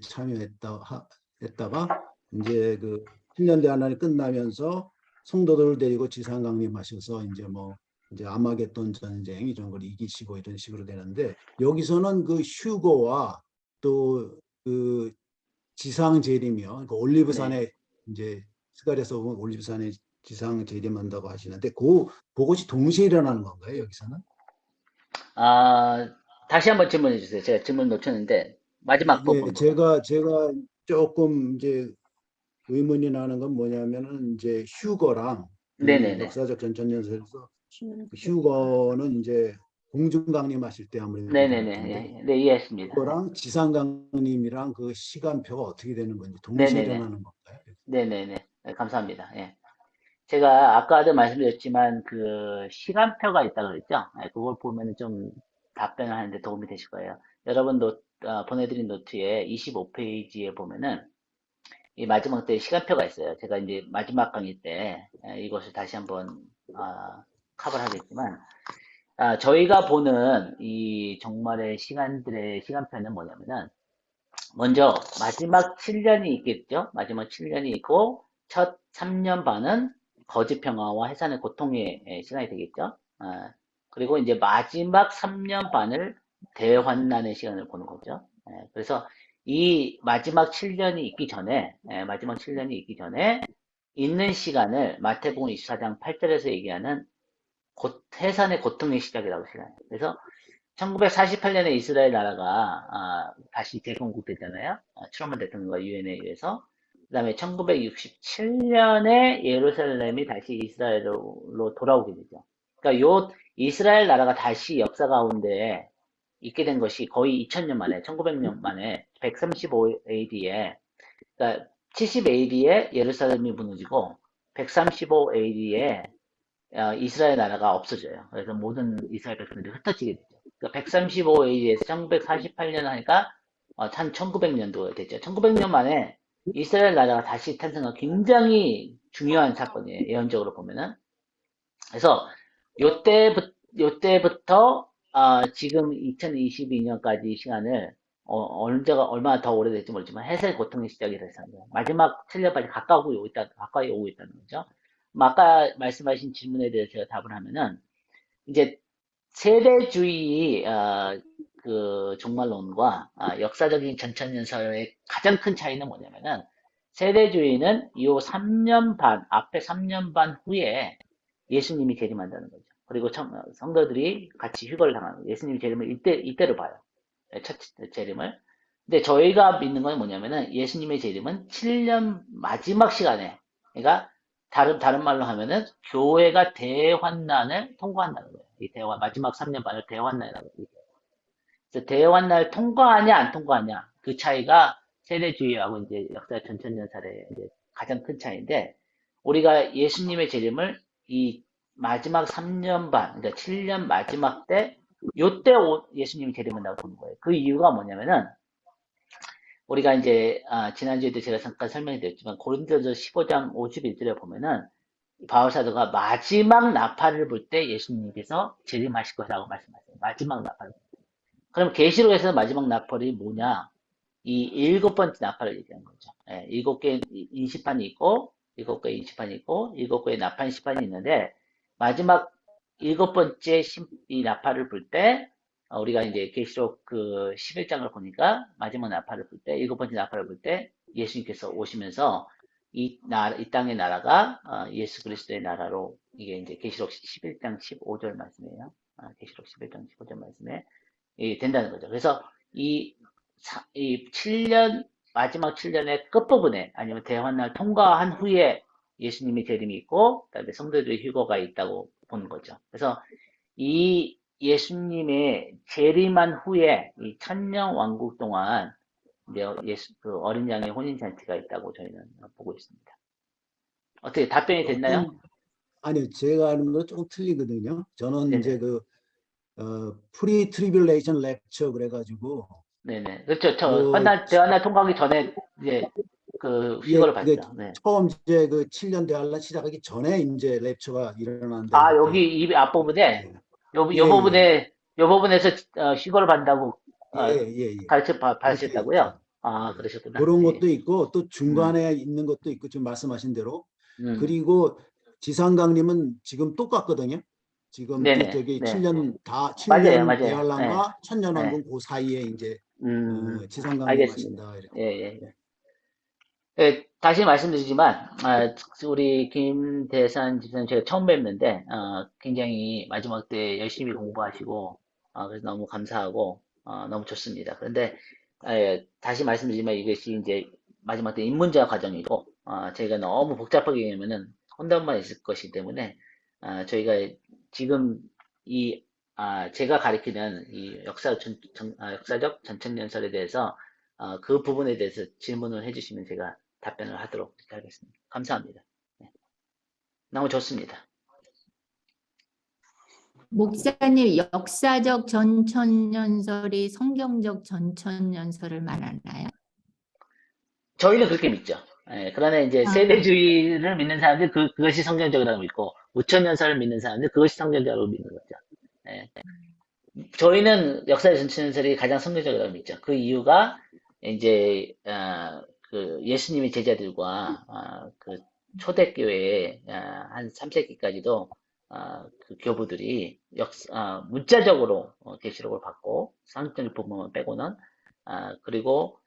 했다가 이제 그 7년 대환란이 끝나면서 성도들을 데리고 지상 강림하셔서 이제 뭐 이제 아마겟돈 전쟁 이런 걸 이기시고 이런 식으로 되는데 여기서는 그 휴거와 또 그 지상 재림이요. 그 네. 올리브산에 이제 스가랴서 보면 올리브산에 지상 재림한다고 하시는데 그것이 동시에 일어나는 건가요, 여기서는? 아, 다시 한번 질문해 주세요. 제가 질문 놓쳤는데, 마지막 예, 부분. 제가 조금 이제 의문이 나는 건 뭐냐면은 이제 휴거랑 이 네네네. 역사적 전천연설에서 그 휴거는 이제 공중 강림하실 때 아무래도 그럴 네네네. 텐데 예. 네, 이해했습니다. 네. 그거랑 지상강림이랑 그 시간표가 어떻게 되는 건지 동시에 네네네. 일어나는 건가요? 네네네. 네, 감사합니다. 예. 제가 아까도 말씀드렸지만, 그, 시간표가 있다고 그랬죠? 예, 그걸 보면 좀 답변을 하는데 도움이 되실 거예요. 여러분 보내드린 노트에 25페이지에 보면은, 이 마지막 때 시간표가 있어요. 제가 이제 마지막 강의 때 이것을 다시 한번 커버를 하겠지만, 저희가 보는 이 종말의 시간들의 시간표는 뭐냐면은, 먼저 마지막 7년이 있겠죠. 마지막 7년이 있고 첫 3년 반은 거짓 평화와 해산의 고통의 시간이 되겠죠. 그리고 이제 마지막 3년 반을 대환난의 시간을 보는 거죠. 그래서 이 마지막 7년이 있기 전에 마지막 7년이 있기 전에 있는 시간을 마태복음 24장 8절에서 얘기하는 해산의 고통의 시작이라고 생각해요. 그래서 1948년에 이스라엘 나라가 다시 재건국됐잖아요. 트루먼 대통령과 유엔에 의해서. 그다음에 1967년에 예루살렘이 다시 이스라엘로 돌아오게 되죠. 그러니까 요 이스라엘 나라가 다시 역사 가운데 있게 된 것이 거의 2000년 만에, 1900년 만에 135 AD에, 그러니까 70 AD에 예루살렘이 무너지고 135 AD에 이스라엘 나라가 없어져요. 그래서 모든 이스라엘 백성들이 흩어지게 되죠. 그러니까 135AD에서 1948년 하니까 한 1900년도 됐죠. 1900년 만에 이스라엘 나라가 다시 탄생한 굉장히 중요한 사건이에요. 예언적으로 보면은. 그래서 요때부터 지금 2022년까지 시간을 언제가 얼마나 더 오래될지 모르지만 해설 고통의 시작이 됐습니다. 마지막 7년까지 가까이 오고 있다는 거죠. 아까 말씀하신 질문에 대해서 제가 답을 하면은 이제 세대주의 그 종말론과 역사적인 전천연설의 가장 큰 차이는 뭐냐면은 세대주의는 요 3년 반 앞에 3년 반 후에 예수님이 재림한다는 거죠. 그리고 성도들이 같이 휴거를 당하는 거예요. 예수님이 재림을 이때로 봐요. 첫 재림을. 근데 저희가 믿는 건 뭐냐면은 예수님의 재림은 7년 마지막 시간에, 그러니까 다른 말로 하면은 교회가 대환난을 통과한다는 거예요. 이 마지막 3년 반을 대환난이라고 얘기해요. 그래서 대환난을 통과하냐 안 통과하냐 그 차이가 세대주의하고 이제 역사 전천년살의 이제 가장 큰 차이인데, 우리가 예수님의 재림을 이 마지막 3년 반, 그러니까 7년 마지막 때 요때 예수님이 재림한다고 보는 거예요. 그 이유가 뭐냐면은 우리가 이제 지난주에도 제가 잠깐 설명해 드렸지만 고린도서 15장 51절에 보면은 바울 사도가 마지막 나팔을 불 때 예수님께서 재림하실 것이라고 말씀하세요. 마지막 나팔. 그럼 계시록에서 마지막 나팔이 뭐냐? 이 일곱 번째 나팔을 얘기하는 거죠. 예, 일곱 개 인시판이 있고, 일곱 개 인시판이 있고, 일곱 개의 나팔 시판이 있는데, 마지막 일곱 번째 이 나팔을 불 때, 우리가 이제 계시록 그 11장을 보니까 마지막 나팔을 불 때, 일곱 번째 나팔을 불 때, 예수님께서 오시면서 이 땅의 나라가 예수 그리스도의 나라로 이게 이제 계시록 11장 15절 말씀이에요. 계시록 11장 15절 말씀에 된다는 거죠. 그래서 이 7년 마지막 7년의 끝부분에 아니면 대환날 통과한 후에 예수님의 재림이 있고 그다음에 성도들의 휴거가 있다고 보는 거죠. 그래서 이 예수님의 재림한 후에 이 천년 왕국 동안 이제 그 어린 양의 혼인 잔치가 있다고 저희는 보고 있습니다. 어떻게 답변이 됐나요? 아니요, 제가 아는 거 조금 틀리거든요. 저는 이제 네네. 프리 트리빌레이션 랩처 그래가지고 네네. 그렇죠. 그 대환날 통과하기 전에 이제 그 예, 휴거를 받죠. 네. 처음 이제 그 7년 대환란 시작하기 전에 이제 랩처가 일어난다 이렇게. 여기 이 앞부분에, 예, 예, 요 부분에서 휴거를 받는다고, 예, 예, 예. 그렇게 받으셨다고요? 있죠. 그러셨구나. 그런 예. 것도 있고 또 음, 중간에 있는 것도 있고 지금 말씀하신 대로. 음. 그리고 지상강림은 지금 똑같거든요. 지금 네네, 저기 네. 7년 맞아요. 예, 대환란과 예. 천년왕국 그 사이에 이제 알겠습니다. 지상강림하신다 이렇게. 예, 예. 예, 다시 말씀드리지만, 우리 김대산 집사님 제가 처음 뵙는데, 굉장히 마지막 때 열심히 공부하시고, 그래서 너무 감사하고, 너무 좋습니다. 그런데, 다시 말씀드리지만 이것이 이제 마지막 때 입문자 과정이고, 저희가 너무 복잡하게 되면은 혼돈만 있을 것이기 때문에, 저희가 지금 제가 가리키는 이 역사적 전천년설에 대해서, 그 부분에 대해서 질문을 해주시면 제가 답변을 하도록 하겠습니다. 감사합니다. 네. 너무 좋습니다. 목사님, 역사적 전천년설이 성경적 전천년설을 말하나요? 저희는 그렇게 믿죠. 그러나 이제 아, 세대주의를 믿는 사람들 그것이 성경적이라고 믿고 우천년설을 믿는 사람들 그것이 성경적이라고 믿는 거죠. 예. 저희는 역사의 전천년설이 가장 성경적이라고 믿죠. 그 이유가 이제 그 예수님의 제자들과 그 초대교회의 한 3세기까지도 그 교부들이 문자적으로 계시록을 받고 상징적 부분만 빼고는 그리고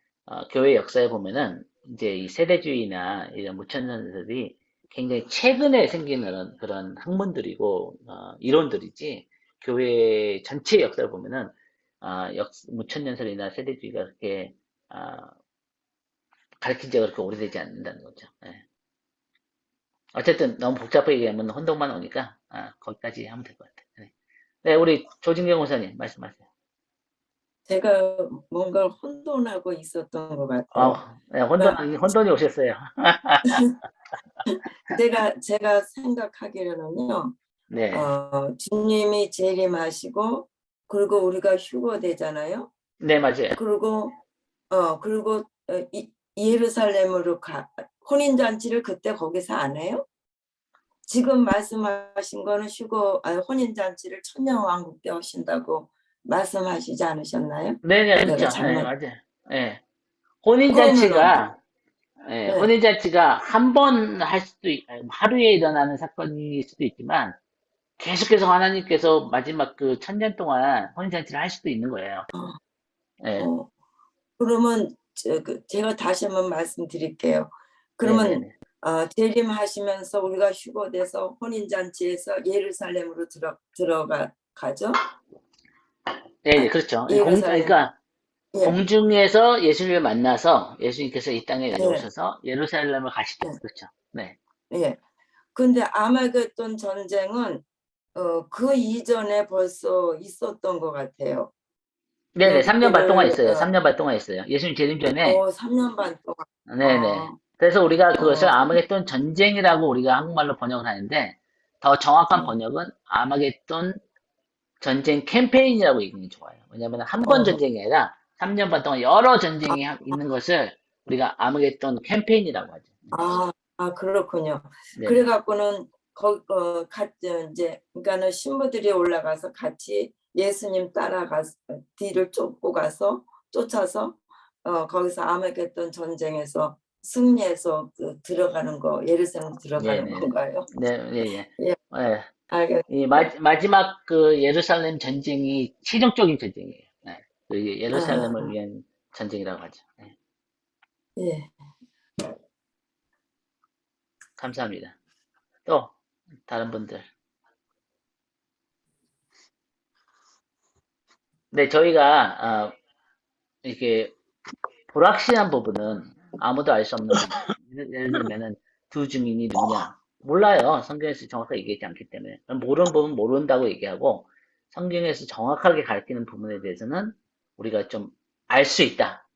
교회 역사에 보면은 이제 이 세대주의나 이런 무천년설이 굉장히 최근에 생기는 그런 학문들이고 이론들이지 교회 전체 역사를 보면은 무천년설이나 세대주의가 그렇게 가르친 지가 그렇게 오래되지 않는다는 거죠. 예. 어쨌든 너무 복잡하게 얘기하면 혼동만 오니까 거기까지 하면 될 것 같아요. 네. 네, 우리 조진경 목사님 말씀하세요. 제가 뭔가 혼돈하고 있었던 것 같아요. 네, 그러니까 혼돈이 오셨어요. 제가 생각하기로는요, 네, 주님이 재림하시고, 그리고 우리가 휴거되잖아요. 네, 맞아요. 그리고 예루살렘으로 혼인잔치를 그때 거기서 안 해요? 지금 말씀하신 거는 혼인잔치를 천년왕국 때 하신다고 말씀하시지 않으셨나요? 네, 내가 그렇죠. 네, 잘못. 맞아요. 네. 그러면은, 네. 혼인잔치가 한 번 하루에 일어나는 사건일 수도 있지만, 계속해서 하나님께서 마지막 그 천년 동안 혼인잔치를 할 수도 있는 거예요. 네, 그러면 제가 다시 한번 말씀드릴게요. 그러면 네네네. 재림하시면서 우리가 휴거돼서 혼인잔치에서 예루살렘으로 들어가죠? 네, 그렇죠. 예루살렘. 그러니까 예, 공중에서 예수님을 만나서 예수님께서 이 땅에 예, 내려오셔서 예루살렘을 가시죠. 예, 그렇죠. 네. 예. 근데 아마겟돈 전쟁은 그 이전에 벌써 있었던 것 같아요. 네네. 3년 반 동안 그거를 있어요. 3년 반 동안 있어요. 예수님 재림 전에. 3년 반 동안. 네네. 그래서 우리가 그것을 어, 아마겟돈 전쟁이라고 우리가 한국말로 번역을 하는데 더 정확한 음, 번역은 아마겟돈 전쟁 캠페인이라고 얘기하는 게 좋아요. 왜냐하면 한 번 어, 전쟁이 아니라 3년 반 동안 여러 전쟁이 있는 것을 우리가 아마겟돈 캠페인이라고 하죠. 그렇군요. 네네. 그래갖고는 이제 그러니까는 신부들이 올라가서 같이 예수님 따라가서 뒤를 쫓아서 거기서 아마겟돈 전쟁에서 승리해서 들어가는 거 예루살렘 들어가는 네네. 건가요? 네, 예, 예. 예, 예. 이 알겠습니다. 마지막 그 예루살렘 전쟁이 최종적인 전쟁이에요. 네. 그 예루살렘을 아, 위한 전쟁이라고 하죠. 네. 예. 감사합니다. 또 다른 분들. 네, 저희가 이렇게 불확실한 부분은 아무도 알 수 없는 부분. 예를 들면은 두 증인이 누구냐? 몰라요. 성경에서 정확하게 얘기하지 않기 때문에. 모르는 부분 모른다고 얘기하고 성경에서 정확하게 가르치는 부분에 대해서는 우리가 좀 알 수 있다.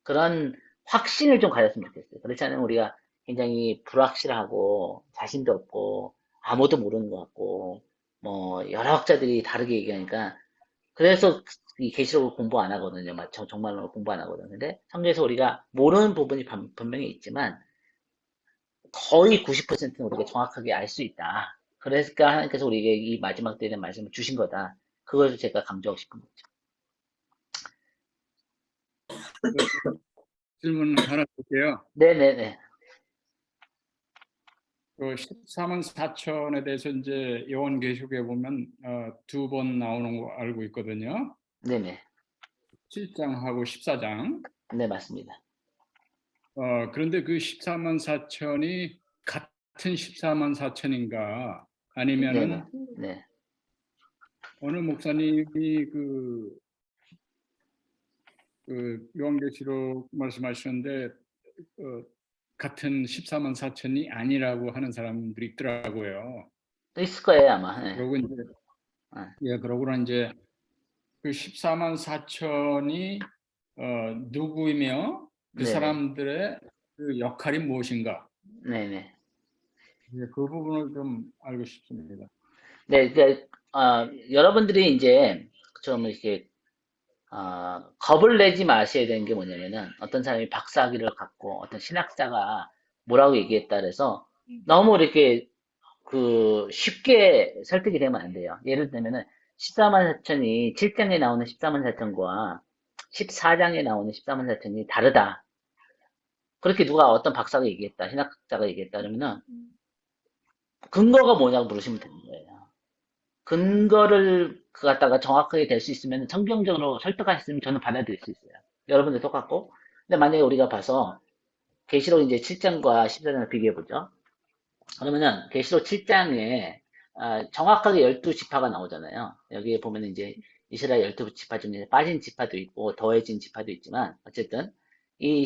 그런 확신을 좀 가졌으면 좋겠어요. 그렇지 않으면 우리가 굉장히 불확실하고 자신도 없고 아무도 모르는 것 같고 뭐 여러 학자들이 다르게 얘기하니까 그래서 이 계시록을 공부 안 하거든요. 정말로 공부 안 하거든요. 근데 성경에서 우리가 모르는 부분이 분명히 있지만 거의 90%는 우리가 정확하게 알 수 있다. 그러니까 하나님께서 우리에게 이 마지막 때에 대한 말씀을 주신 거다. 그걸 제가 강조하고 싶은 거죠. 질문 하나 드릴게요. 네네네. 그 14만 4천에 대해서 이제 요한계시록에 보면 두 번 나오는 거 알고 있거든요. 네네. 7장하고 14장. 네, 맞습니다. 그런데 그 14만 4천이 같은 14만 4천인가 아니면은 네. 어느 목사님이 요한계시록 말씀하시는데 같은 14만 4천이 아니라고 하는 사람들이 있더라고요. 또 있을 거예요, 아마. 네. 그러고 이제 그러고는 이제 그 14만 4천이 누구이며 그 네네. 사람들의 그 역할이 무엇인가? 네네. 그 부분을 좀 알고 싶습니다. 네, 여러분들이 이제 좀 이렇게 겁을 내지 마셔야 되는 게 뭐냐면은 어떤 사람이 박사학위를 갖고 어떤 신학자가 뭐라고 얘기했다 그래서 너무 이렇게 쉽게 설득이 되면 안 돼요. 예를 들면은 14만 4천이 7장에 나오는 14만 4천과 14장에 나오는 14만 4천이 다르다. 그렇게 누가 어떤 박사가 얘기했다, 신학자가 얘기했다 그러면은 근거가 뭐냐고 물으시면 되는 거예요. 근거를 갖다가 정확하게 될 수 있으면 성경적으로 설득하셨으면 저는 받아들일 수 있어요. 여러분들 똑같고. 근데 만약에 우리가 봐서 계시록 이제 7장과 14장을 비교해 보죠. 그러면은 계시록 7장에 정확하게 12지파가 나오잖아요. 여기에 보면 이제 이스라엘 12지파 중에 빠진 지파도 있고 더해진 지파도 있지만 어쨌든 이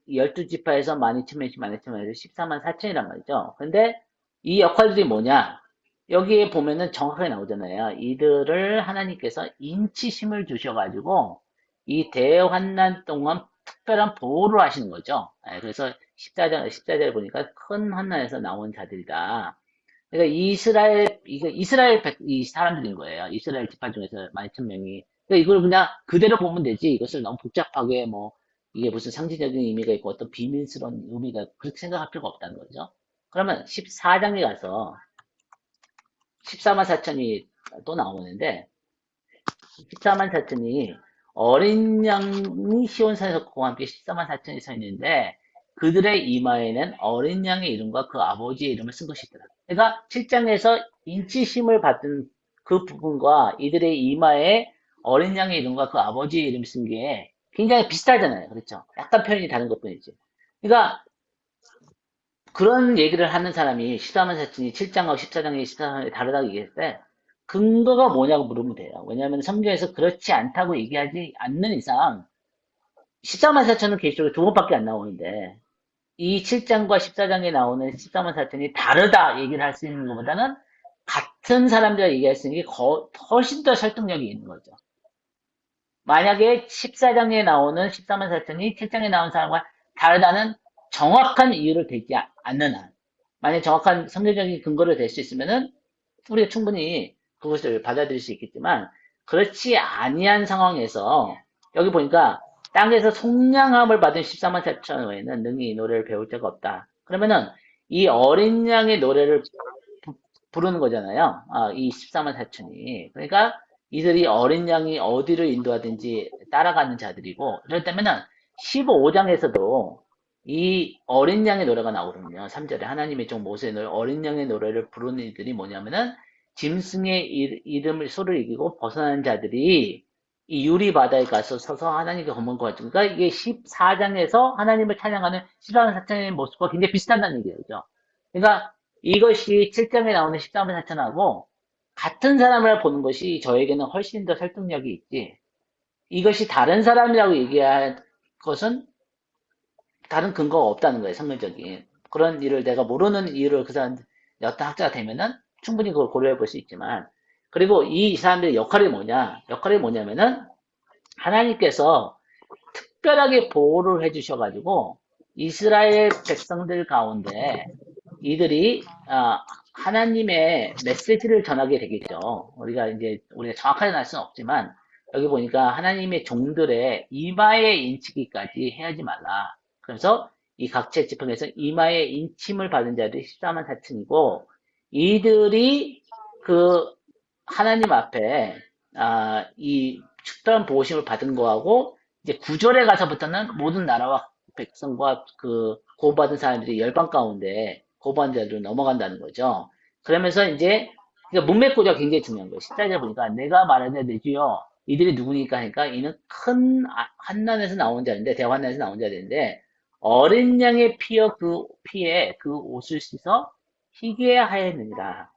12지파에서 12,000명씩 12,000명에서 14만 4천이란 말이죠. 근데 이 역할들이 뭐냐? 여기에 보면은 정확하게 나오잖아요. 이들을 하나님께서 인치심을 주셔가지고 이 대환난 동안 특별한 보호를 하시는 거죠. 그래서 14절에 보니까 큰 환난에서 나온 자들이다. 그러니까 이 사람들인 거예요. 이스라엘 지파 중에서 12,000명이. 그러니까 이걸 그냥 그대로 보면 되지. 이것을 너무 복잡하게 이게 무슨 상징적인 의미가 있고 어떤 비밀스러운 의미가 그렇게 생각할 필요가 없다는 거죠. 그러면 14장에 가서 14만 4천이 또 나오는데 14만 4천이 어린 양이 시온산에서 그와 함께 14만 4천이 서 있는데 그들의 이마에는 어린 양의 이름과 그 아버지의 이름을 쓴 것이 있더라. 그러니까 7장에서 인치심을 받은 그 부분과 이들의 이마에 어린 양의 이름과 그 아버지의 이름 쓴 게 굉장히 비슷하잖아요. 그렇죠? 약간 표현이 다른 것 뿐이지. 그러니까 그런 얘기를 하는 사람이 14만 4천이 7장하고 14장이 14장이 다르다고 얘기했을 때 근거가 뭐냐고 물으면 돼요. 왜냐하면 성경에서 그렇지 않다고 얘기하지 않는 이상 14만 4천은 계시록에 두 번밖에 안 나오는데 이 7장과 14장에 나오는 14만 4천이 다르다 얘기를 할 수 있는 것보다는 같은 사람들과 얘기할 수 있는 게 훨씬 더 설득력이 있는 거죠. 만약에 14장에 나오는 14만 4천이 7장에 나온 사람과 다르다는 정확한 이유를 대지 않는 한, 만약 정확한 성경적인 근거를 댈 수 있으면은 우리가 충분히 그것을 받아들일 수 있겠지만 그렇지 아니한 상황에서 여기 보니까 땅에서 속량함을 받은 14만 4천 외에는 능히 이 노래를 배울 자가 없다. 그러면은 이 어린 양의 노래를 부르는 거잖아요. 이 14만 4천이. 그러니까 이들이 어린 양이 어디를 인도하든지 따라가는 자들이고 이럴 때면은 15장에서도 이 어린 양의 노래가 나오거든요. 3절에 하나님의 종 모세의 노래, 어린 양의 노래를 부르는 이들이 뭐냐면은 짐승의 이름을 소를 이기고 벗어난 자들이 이 유리 바다에 가서 서서 하나님께 검은 것 같으니까 이게 14장에서 하나님을 찬양하는 14만 4천의 모습과 굉장히 비슷하다는 얘기죠. 그러니까 이것이 7장에 나오는 13번 사천하고 같은 사람을 보는 것이 저에게는 훨씬 더 설득력이 있지. 이것이 다른 사람이라고 얘기할 것은 다른 근거가 없다는 거예요, 성경적인. 그런 일을 내가 모르는 이유를 그 사람, 어떤 학자가 되면은 충분히 그걸 고려해 볼 수 있지만, 그리고 이 사람들의 역할이 뭐냐? 역할이 뭐냐면은 하나님께서 특별하게 보호를 해주셔가지고 이스라엘 백성들 가운데 이들이 하나님의 메시지를 전하게 되겠죠. 우리가 정확하게 알 수는 없지만 여기 보니까 하나님의 종들의 이마에 인치기까지 해야지 말라. 그래서 이 각체 지팡에서 이마에 인침을 받은 자들이 14만 4천이고 이들이 그 하나님 앞에 이 특별한 보호심을 받은 거하고 이제 9절에 가서부터는 모든 나라와 백성과 그 구원받은 사람들이 열방 가운데 구원받은 자들로 넘어간다는 거죠. 그러면서 이제 그러니까 문맥구조가 굉장히 중요한 거예요. 14절 보니까 내가 말하되 내 주여 이들이 누구니까 하니까 이는 큰 환난에서 나온 자인데 대환난에서 나온 자들인데 어린 양의 피에 그 옷을 씻어 희게 하였느니라.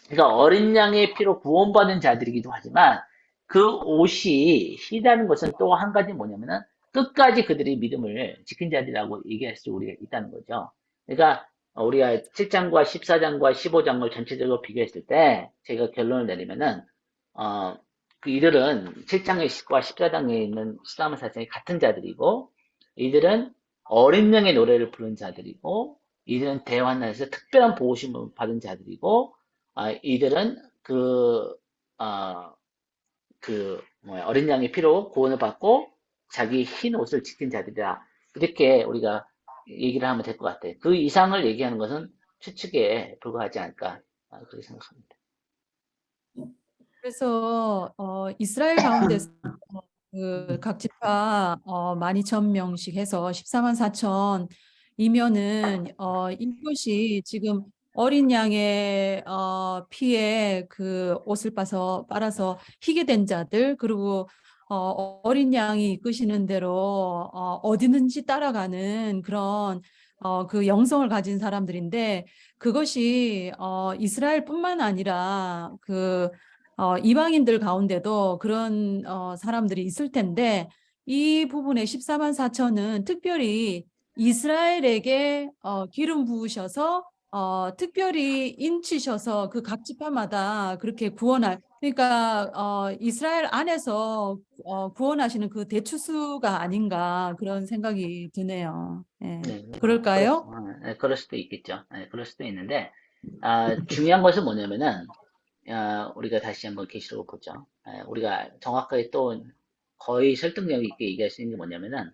그러니까 어린 양의 피로 구원받은 자들이기도 하지만 그 옷이 희다는 것은 또 한 가지 뭐냐면은 끝까지 그들이 믿음을 지킨 자들이라고 얘기할 수 우리가 있다는 거죠. 그러니까 우리가 7장과 14장과 15장을 전체적으로 비교했을 때 제가 결론을 내리면은 그 이들은 7장과 14장에 있는 수사만 사정이 같은 자들이고 이들은 어린 양의 노래를 부른 자들이고 이들은 대환난에서 특별한 보호심을 받은 자들이고 이들은 어린 양의 피로 구원을 받고 자기 흰 옷을 지킨 자들이다. 이렇게 우리가 얘기를 하면 될 것 같아요. 그 이상을 얘기하는 것은 추측에 불과하지 않을까 그렇게 생각합니다. 그래서 이스라엘 가운데서 각 지파 12,000명씩 해서 14만 4천이면은 이것이 지금 어린 양의 피에 그 옷을 빨아서 희게 된 자들 그리고 어린 양이 이끄시는 대로 어디든지 따라가는 그런 그 영성을 가진 사람들인데 그것이 이스라엘뿐만 아니라 그 이방인들 가운데도 그런 사람들이 있을 텐데 이 부분에 14만 4천은 특별히 이스라엘에게 기름 부으셔서 특별히 인치셔서 그 각 지파마다 그렇게 구원할 그러니까 이스라엘 안에서 구원하시는 그 대추수가 아닌가 그런 생각이 드네요. 예. 그럴까요? 그럴 수도 있겠죠. 그럴 수도 있는데 중요한 것은 뭐냐면은 우리가 다시 한번 계시록을 보죠. 우리가 정확하게 또 거의 설득력 있게 얘기할 수 있는 게 뭐냐면은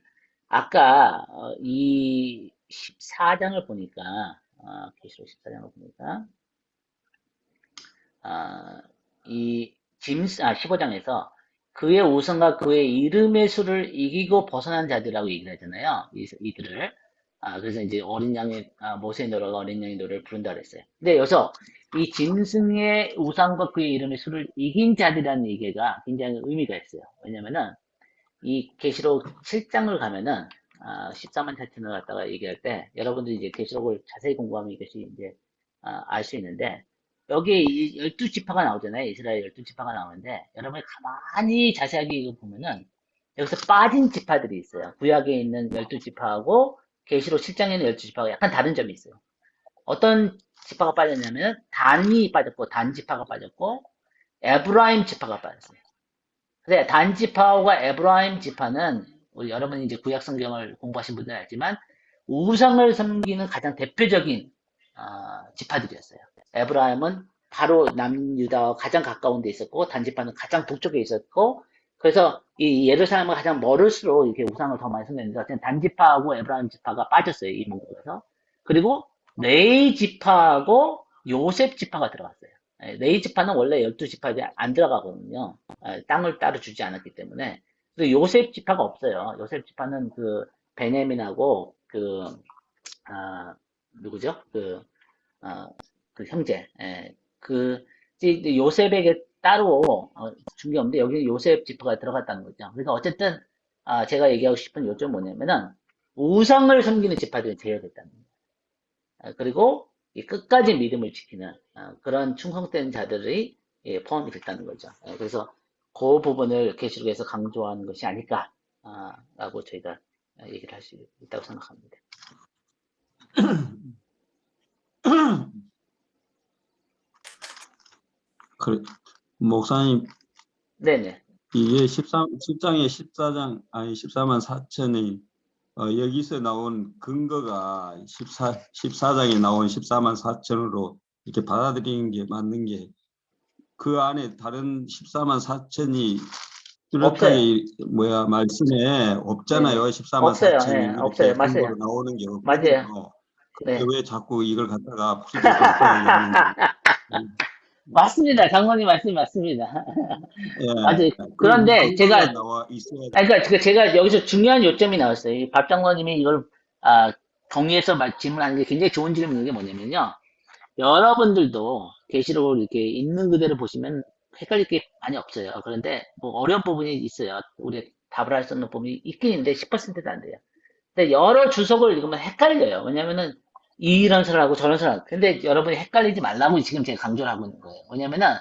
아까 이 14장을 보니까 계시록 14장을 보니까 이 15장에서 그의 우성과 그의 이름의 수를 이기고 벗어난 자들이라고 얘기를 하잖아요. 이들을. 그래서 이제 어린 양의, 모세의 노래가 어린 양의 노래를 부른다 그랬어요. 근데 여기서 이 짐승의 우상과 그의 이름의 수를 이긴 자들이라는 얘기가 굉장히 의미가 있어요. 왜냐면은 이 계시록 7장을 가면은 14만 4천을 갖다가 얘기할 때 여러분들이 이제 계시록을 자세히 공부하면 이것이 이제 알 수 있는데 여기에 이 12지파가 나오잖아요. 이스라엘 12지파가 나오는데 여러분이 가만히 자세하게 이거 보면은 여기서 빠진 지파들이 있어요. 구약에 있는 12지파하고 계시록 7장에 있는 12지파가 약간 다른 점이 있어요. 어떤 지파가 빠졌냐면 단이 빠졌고 단 지파가 빠졌고 에브라임 지파가 빠졌어요. 그래 단 지파와 에브라임 지파는 우리 여러분이 이제 구약 성경을 공부하신 분들은 알지만 우상을 섬기는 가장 대표적인 지파들이었어요. 에브라임은 바로 남유다와 가장 가까운 데 있었고 단 지파는 가장 북쪽에 있었고 그래서 이 예루살렘은 가장 멀을수록 이렇게 우상을 더 많이 섬겼는데 어쨌든 단 지파하고 에브라임 지파가 빠졌어요. 이 문구에서. 그리고 레이 지파하고 요셉 지파가 들어갔어요. 레이 지파는 원래 12지파에 안 들어가거든요. 땅을 따로 주지 않았기 때문에. 그리고 요셉 지파가 없어요. 요셉 지파는 그 베냐민하고 누구죠? 그 형제. 요셉에게 따로 준 게 없는데 여기 요셉 지파가 들어갔다는 거죠. 그래서 어쨌든 제가 얘기하고 싶은 요점은 뭐냐면은 우상을 섬기는 지파들이 제외됐다는 거예요. 그리고 이 끝까지 믿음을 지키는 그런 충성된 자들이 포함이 됐다는 거죠. 그래서 그 부분을 계시록에서 강조하는 것이 아닐까 라고 저희가 얘기를 할 수 있다고 생각합니다. 그래, 목사님, 네네. 이게 10장에 14장, 아니 14만 4천이, 여기서 나온 근거가 14장에 나온 14만 4천으로 이렇게 받아들이는 게 맞는 게, 그 안에 다른 14만 4천이 뚜렷하게 말씀에 없잖아요. 네네. 14만 없어요. 4천이 예, 이렇게 없어요. 근거로 맞아요. 나오는 게 맞아요. 없거든요. 네. 근데 왜 자꾸 이걸 갖다가 풀이하게 하는지. 맞습니다. 장관님 말씀이 맞습니다. 예. 맞아요. 그 그런데 근거가 제가 나와 있어야 그러니까 제가 여기서 중요한 요점이 나왔어요. 이 박 장관님이 이걸 정리해서 질문하는 게 굉장히 좋은 질문인 게 뭐냐면요. 여러분들도 계시록을 이렇게 있는 그대로 보시면 헷갈릴 게 많이 없어요. 그런데 뭐 어려운 부분이 있어요. 우리 답을 할 수 없는 부분이 있긴 있는데 10%도 안 돼요. 근데 여러 주석을 읽으면 헷갈려요. 왜냐면은 이런 설하고 저런 설하고. 근데 여러분이 헷갈리지 말라고 지금 제가 강조를 하고 있는 거예요. 왜냐면은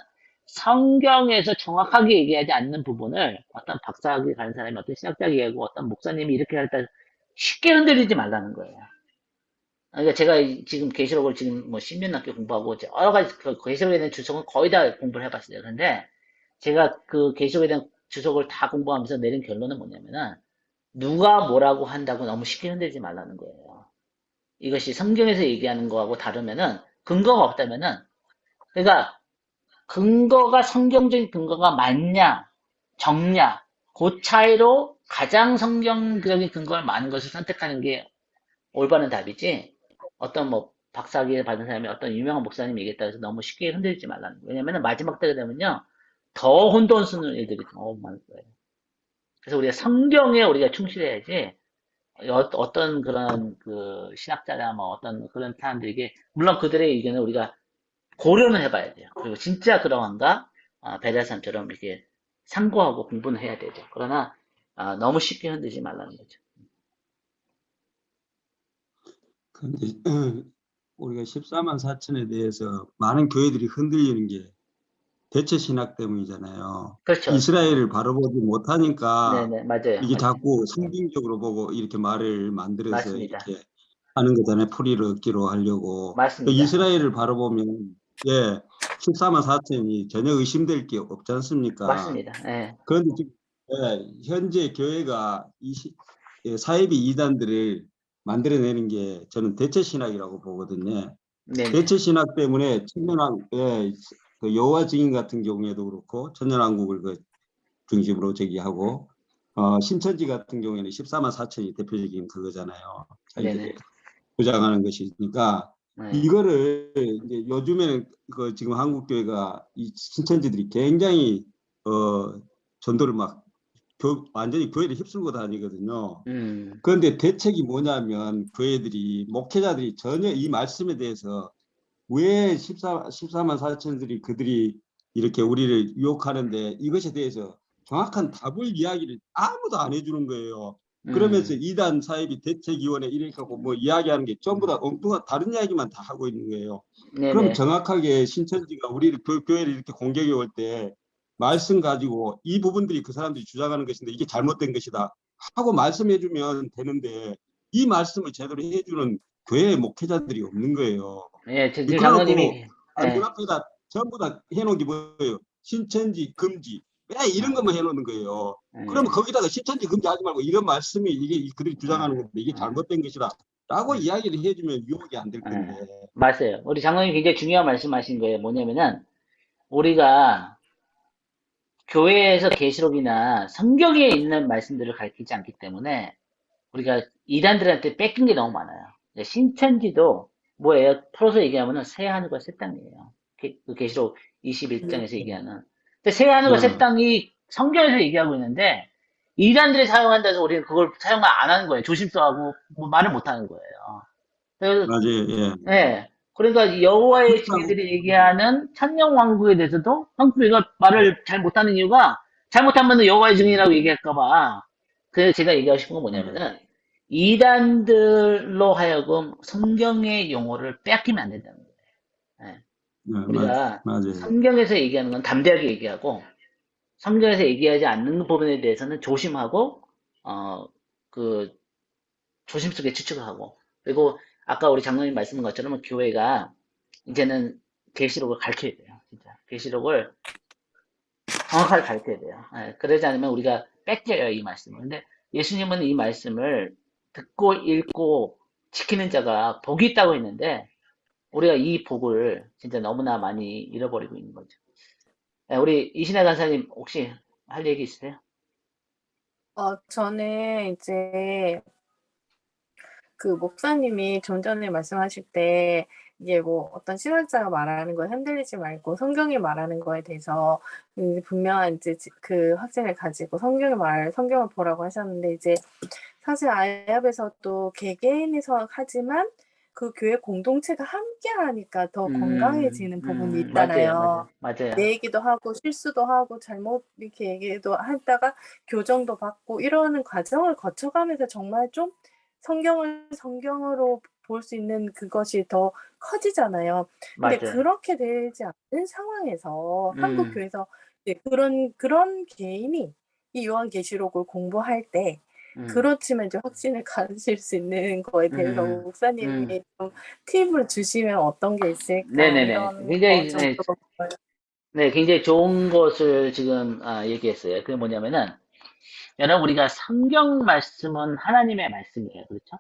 성경에서 정확하게 얘기하지 않는 부분을 어떤 박사학위 가는 사람이 어떤 신학자가 얘기하고 어떤 목사님이 이렇게 할 때 쉽게 흔들리지 말라는 거예요. 그러니까 제가 지금 계시록을 지금 뭐 10년 넘게 공부하고 여러 가지 그 계시록에 대한 주석은 거의 다 공부를 해봤어요. 그런데 제가 그 계시록에 대한 주석을 다 공부하면서 내린 결론은 뭐냐면은 누가 뭐라고 한다고 너무 쉽게 흔들지 말라는 거예요. 이것이 성경에서 얘기하는 거하고 다르면은 근거가 없다면은 그러니까 근거가 성경적인 근거가 맞냐 적냐 그 차이로 가장 성경적인 근거를 많은 것을 선택하는 게 올바른 답이지 어떤 뭐 박사학위를 받은 사람이 어떤 유명한 목사님이 얘기했다고 해서 너무 쉽게 흔들지 말라는 거예요. 왜냐면은 마지막 때가 되면요 더 혼돈스러운 일들이 너무 많을 거예요. 그래서 우리가 성경에 우리가 충실해야지 어떤 그런 그 신학자나 뭐 어떤 그런 사람들에게 물론 그들의 의견을 우리가 고려는 해봐야 돼요. 그리고 진짜 그러한가 베드라산처럼 이렇게 상고하고 공부는 해야 되죠. 그러나 너무 쉽게 흔들지 말라는 거죠. 근데 우리가 14만 4천에 대해서 많은 교회들이 흔들리는 게 대체 신학 때문이잖아요. 그렇죠. 이스라엘을 바라보지 못하니까 네네 맞아요. 이게 맞아요. 자꾸 성경적으로 보고 이렇게 말을 만들어서 맞습니다. 이렇게 하는 거잖아요. 풀이를 얻기로 하려고. 맞습니다. 이스라엘을 바라보면 14만 4천이 전혀 의심될 게 없지 않습니까? 맞습니다. 예. 그런데 지금 현재 교회가 사이비 이단들을 만들어내는 게 저는 대체 신학이라고 보거든요. 네네. 대체 신학 때문에 그 여호와 증인 같은 경우에도 그렇고 천년왕국을 그 중심으로 하고 신천지 같은 경우에는 14만 4천이 대표적인 그거잖아요. 자기들이 네네. 주장하는 것이니까 네. 이거를 이제 요즘에는 그 지금 한국 교회가 이 신천지들이 굉장히 전도를 막 완전히 교회를 휩쓸고 다니거든요. 그런데 대책이 뭐냐면 교회들이 목회자들이 전혀 이 말씀에 대해서 왜 14만 4천들이 그들이 이렇게 우리를 유혹하는데 이것에 대해서 정확한 답을 이야기를 아무도 안 해주는 거예요. 그러면서 이단 사이비 대책위원회 이렇게 하고 뭐 이야기하는 게 전부 다 엉뚱한 다른 이야기만 다 하고 있는 거예요. 네네. 그럼 정확하게 신천지가 우리를 교회를 이렇게 공격해 올 때 말씀 가지고 이 부분들이 그 사람들이 주장하는 것인데 이게 잘못된 것이다 하고 말씀해주면 되는데 이 말씀을 제대로 해주는 교회 목회자들이 없는 거예요. 예, 지금 그래놓고 장로님이 문 앞에다 전부 다 해놓은 게 뭐예요? 신천지 금지. 왜 이런 것만 해놓는 거예요. 그러면 거기다가 신천지 금지하지 말고 이런 말씀이 이게 그들이 주장하는 건데 이게 잘못된 것이다 라고 이야기를 해주면 유혹이 안 될 건데. 맞아요. 우리 장로님이 굉장히 중요한 말씀하신 거예요. 뭐냐면은 우리가 교회에서 계시록이나 성경에 있는 말씀들을 가르치지 않기 때문에 우리가 이단들한테 뺏긴 게 너무 많아요. 신천지도 뭐예요? 풀어서 얘기하면은 새 하늘과 새 땅이에요. 그 계시록 21장에서 얘기하는. 근데 새 하늘과 새 땅이 성경에서 얘기하고 있는데 이단들이 사용한다 해서 우리는 그걸 사용 안 하는 거예요. 조심스러워하고 뭐 말을 못 하는 거예요. 그래서 맞아요. 예. 네. 그러니까 여호와의 증인들이 얘기하는 천년 왕국에 대해서도 한국교회가 말을 잘 못하는 이유가 잘못하면 여호와의 증인이라고 얘기할까봐. 그래서 제가 얘기하고 싶은 건 뭐냐면은 이단들로 하여금 성경의 용어를 빼앗기면 안 된다는 거예요. 예. 네, 우리가 맞아요. 성경에서 얘기하는 건 담대하게 얘기하고 성경에서 얘기하지 않는 부분에 대해서는 조심하고 그 조심스럽게 추측을 하고 그리고 아까 우리 장로님 말씀한 것처럼 교회가 이제는 계시록을 가르쳐야 돼요. 진짜 계시록을 정확하게 가르쳐야 돼요. 예, 그러지 않으면 우리가 뺏겨요, 이 말씀을. 근데 예수님은 이 말씀을 듣고 읽고 지키는 자가 복이 있다고 했는데 우리가 이 복을 진짜 너무나 많이 잃어버리고 있는 거죠. 예, 우리 이신혜 간사님 혹시 할 얘기 있으세요? 저는 이제 그 목사님이 좀 전에 말씀하실 때 이게 뭐 어떤 신학자가 말하는 거에 흔들리지 말고 성경이 말하는 거에 대해서 분명한 이제 그 확신을 가지고 성경을 보라고 하셨는데 이제 사실 아이앱에서도 개개인에서 하지만 그 교회 공동체가 함께 하니까 더 건강해지는 부분이 있잖아요. 맞아요. 내 얘기도 하고 실수도 하고 잘못 이렇게 얘기도 하다가 교정도 받고 이러는 과정을 거쳐가면서 정말 좀 성경을 성경으로 볼 수 있는 그것이 더 커지잖아요. 근데 맞아요. 그렇게 되지 않는 상황에서 한국 음, 교회에서 이제 그런 개인이 이 요한계시록을 공부할 때 그렇지만 이제 확신을 가지실 수 있는 거에 대해서 음, 목사님이 좀 팁을 주시면 어떤 게 있을까 네네네. 이런 굉장히, 좀 네, 물어봐요. 네, 굉장히 좋은 것을 지금 얘기했어요. 그게 뭐냐면은, 여러분, 우리가 성경 말씀은 하나님의 말씀이에요. 그렇죠?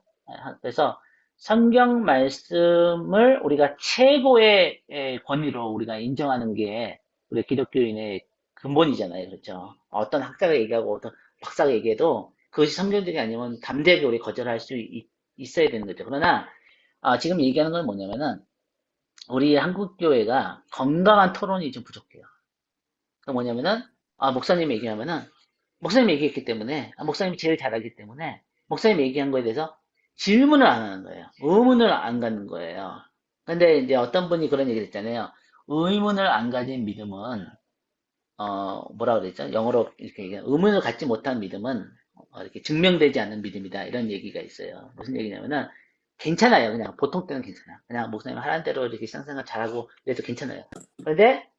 그래서 성경 말씀을 우리가 최고의 권위로 우리가 인정하는 게 우리 기독교인의 근본이잖아요. 그렇죠? 어떤 학자가 얘기하고 어떤 박사가 얘기해도 그것이 성경적이 아니면 담대하게 우리 거절할 수 있어야 되는 거죠. 그러나 지금 얘기하는 건 뭐냐면은 우리 한국 교회가 건강한 토론이 좀 부족해요. 그 뭐냐면은 목사님이 얘기하면은 목사님이 얘기했기 때문에 목사님이 제일 잘 알기 때문에 목사님이 얘기한 거에 대해서 질문을 안 하는 거예요. 의문을 안 갖는 거예요. 근데 이제 어떤 분이 그런 얘기를 했잖아요. 의문을 안 가진 믿음은 뭐라 그랬죠? 영어로 이렇게 의문을 갖지 못한 믿음은 이렇게 증명되지 않는 믿음이다. 이런 얘기가 있어요. 무슨 얘기냐면은 괜찮아요. 그냥 보통 때는 괜찮아요. 그냥 목사님 하라는 대로 이렇게 상생활 잘하고 그래도 괜찮아요. 그런데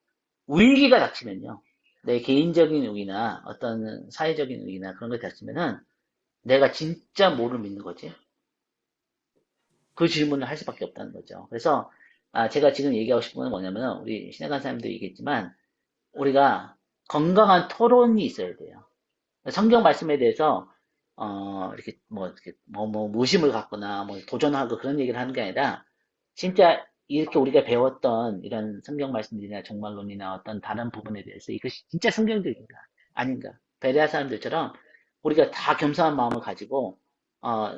위기가 닥치면요. 내 개인적인 의기나 어떤 사회적인 의기나 그런 게 닥치면은 내가 진짜 뭐를 믿는 거지? 그 질문을 할 수밖에 없다는 거죠. 그래서 제가 지금 얘기하고 싶은 건 뭐냐면 우리 신의 간사님도 얘기했지만 우리가 건강한 토론이 있어야 돼요. 성경 말씀에 대해서 이렇게 뭐 무심을 갖거나 뭐 도전하고 그런 얘기를 하는 게 아니라 진짜 이렇게 우리가 배웠던 이런 성경 말씀들이나 종말론이나 어떤 다른 부분에 대해서 이것이 진짜 성경적인가 아닌가 베레아 사람들처럼 우리가 다 겸손한 마음을 가지고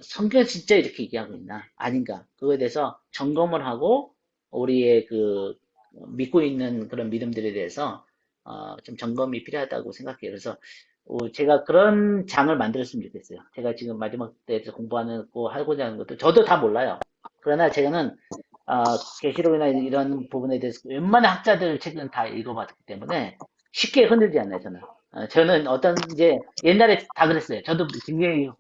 성경 진짜 이렇게 얘기하고 있나 아닌가 그거에 대해서 점검을 하고 우리의 그 믿고 있는 그런 믿음들에 대해서 좀 점검이 필요하다고 생각해요. 그래서 제가 그런 장을 만들었으면 좋겠어요. 제가 지금 마지막 때에서 공부하는 거 하고자 하는 것도 저도 다 몰라요. 그러나 제가는 계시록이나 이런 부분에 대해서 웬만한 학자들 책은 다 읽어봤기 때문에 쉽게 흔들지 않아요. 저는 어떤 이제 옛날에 다 그랬어요. 저도 굉장히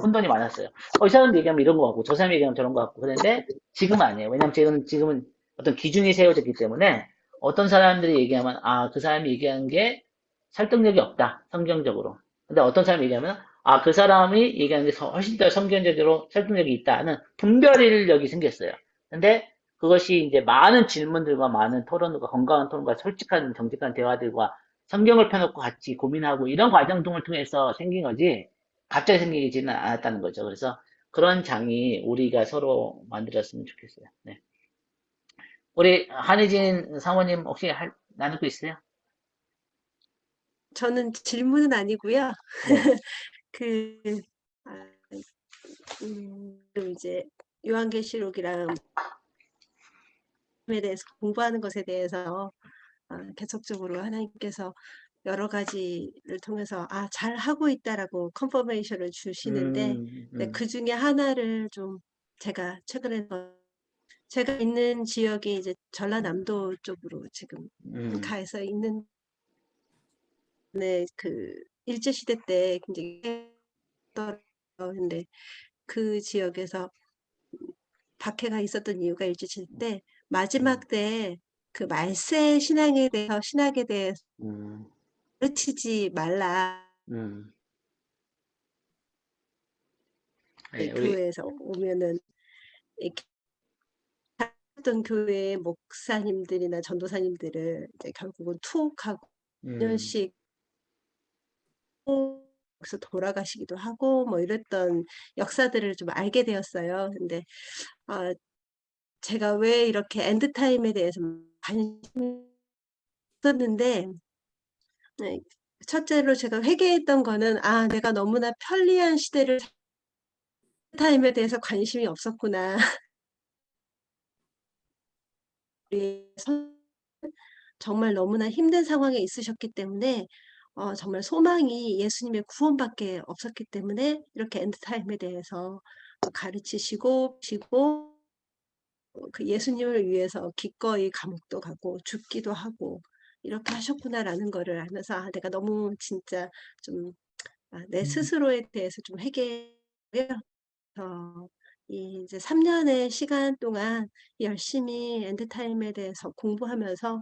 혼돈이 많았어요. 이 사람 얘기하면 이런 거 같고 저 사람 얘기하면 저런 거 같고 그런데 지금은 아니에요. 왜냐면 지금은 어떤 기준이 세워졌기 때문에 어떤 사람들이 얘기하면 그 사람이 얘기하는 게 설득력이 없다. 성경적으로. 근데 어떤 사람이 얘기하면 그 사람이 얘기하는 게 훨씬 더 성경적으로 설득력이 있다는 분별력이 생겼어요. 근데 그것이 이제 많은 질문들과 많은 토론과 건강한 토론과 솔직한 정직한 대화들과 성경을 펴놓고 같이 고민하고 이런 과정 등을 통해서 생긴 거지 갑자기 생기지는 않았다는 거죠. 그래서 그런 장이 우리가 서로 만들었으면 좋겠어요. 네. 우리 한희진 사모님 혹시 나누고 있어요? 저는 질문은 아니고요. 네. 그 이제 요한계시록이랑 에 대해서 공부하는 것에 대해서 계속적으로 하나님께서 여러 가지를 통해서 잘하고 있다라고 컨퍼메이션을 주시는데 그 중에 하나를 좀 제가 최근에 제가 있는 지역이 이제 전라남도 쪽으로 지금 가서 있는 그 일제시대 때 굉장히 근데 그 지역에서 박해가 있었던 이유가 일주일 때 마지막 때 그 말세 신앙에 대해서 가르치지 말라. 네, 교회에서 오면은 이렇게 어떤 교회의 목사님들이나 전도사님들을 이제 결국은 투옥하고 2년씩 그래서 돌아가시기도 하고 뭐 이랬던 역사들을 좀 알게 되었어요. 근데 제가 왜 이렇게 엔드타임에 대해서 관심이 있었는데 네, 첫째로 제가 회개했던 거는 내가 너무나 편리한 시대를 타임에 대해서 관심이 없었구나. 우리 정말 너무나 힘든 상황에 있으셨기 때문에 정말 소망이 예수님의 구원밖에 없었기 때문에 이렇게 엔드타임에 대해서 가르치시고 그 예수님을 위해서 기꺼이 감옥도 가고 죽기도 하고 이렇게 하셨구나라는 거를 알면서 내가 너무 진짜 좀 내 스스로에 대해서 좀 회개하고요. 이제 3년의 시간 동안 열심히 엔드타임에 대해서 공부하면서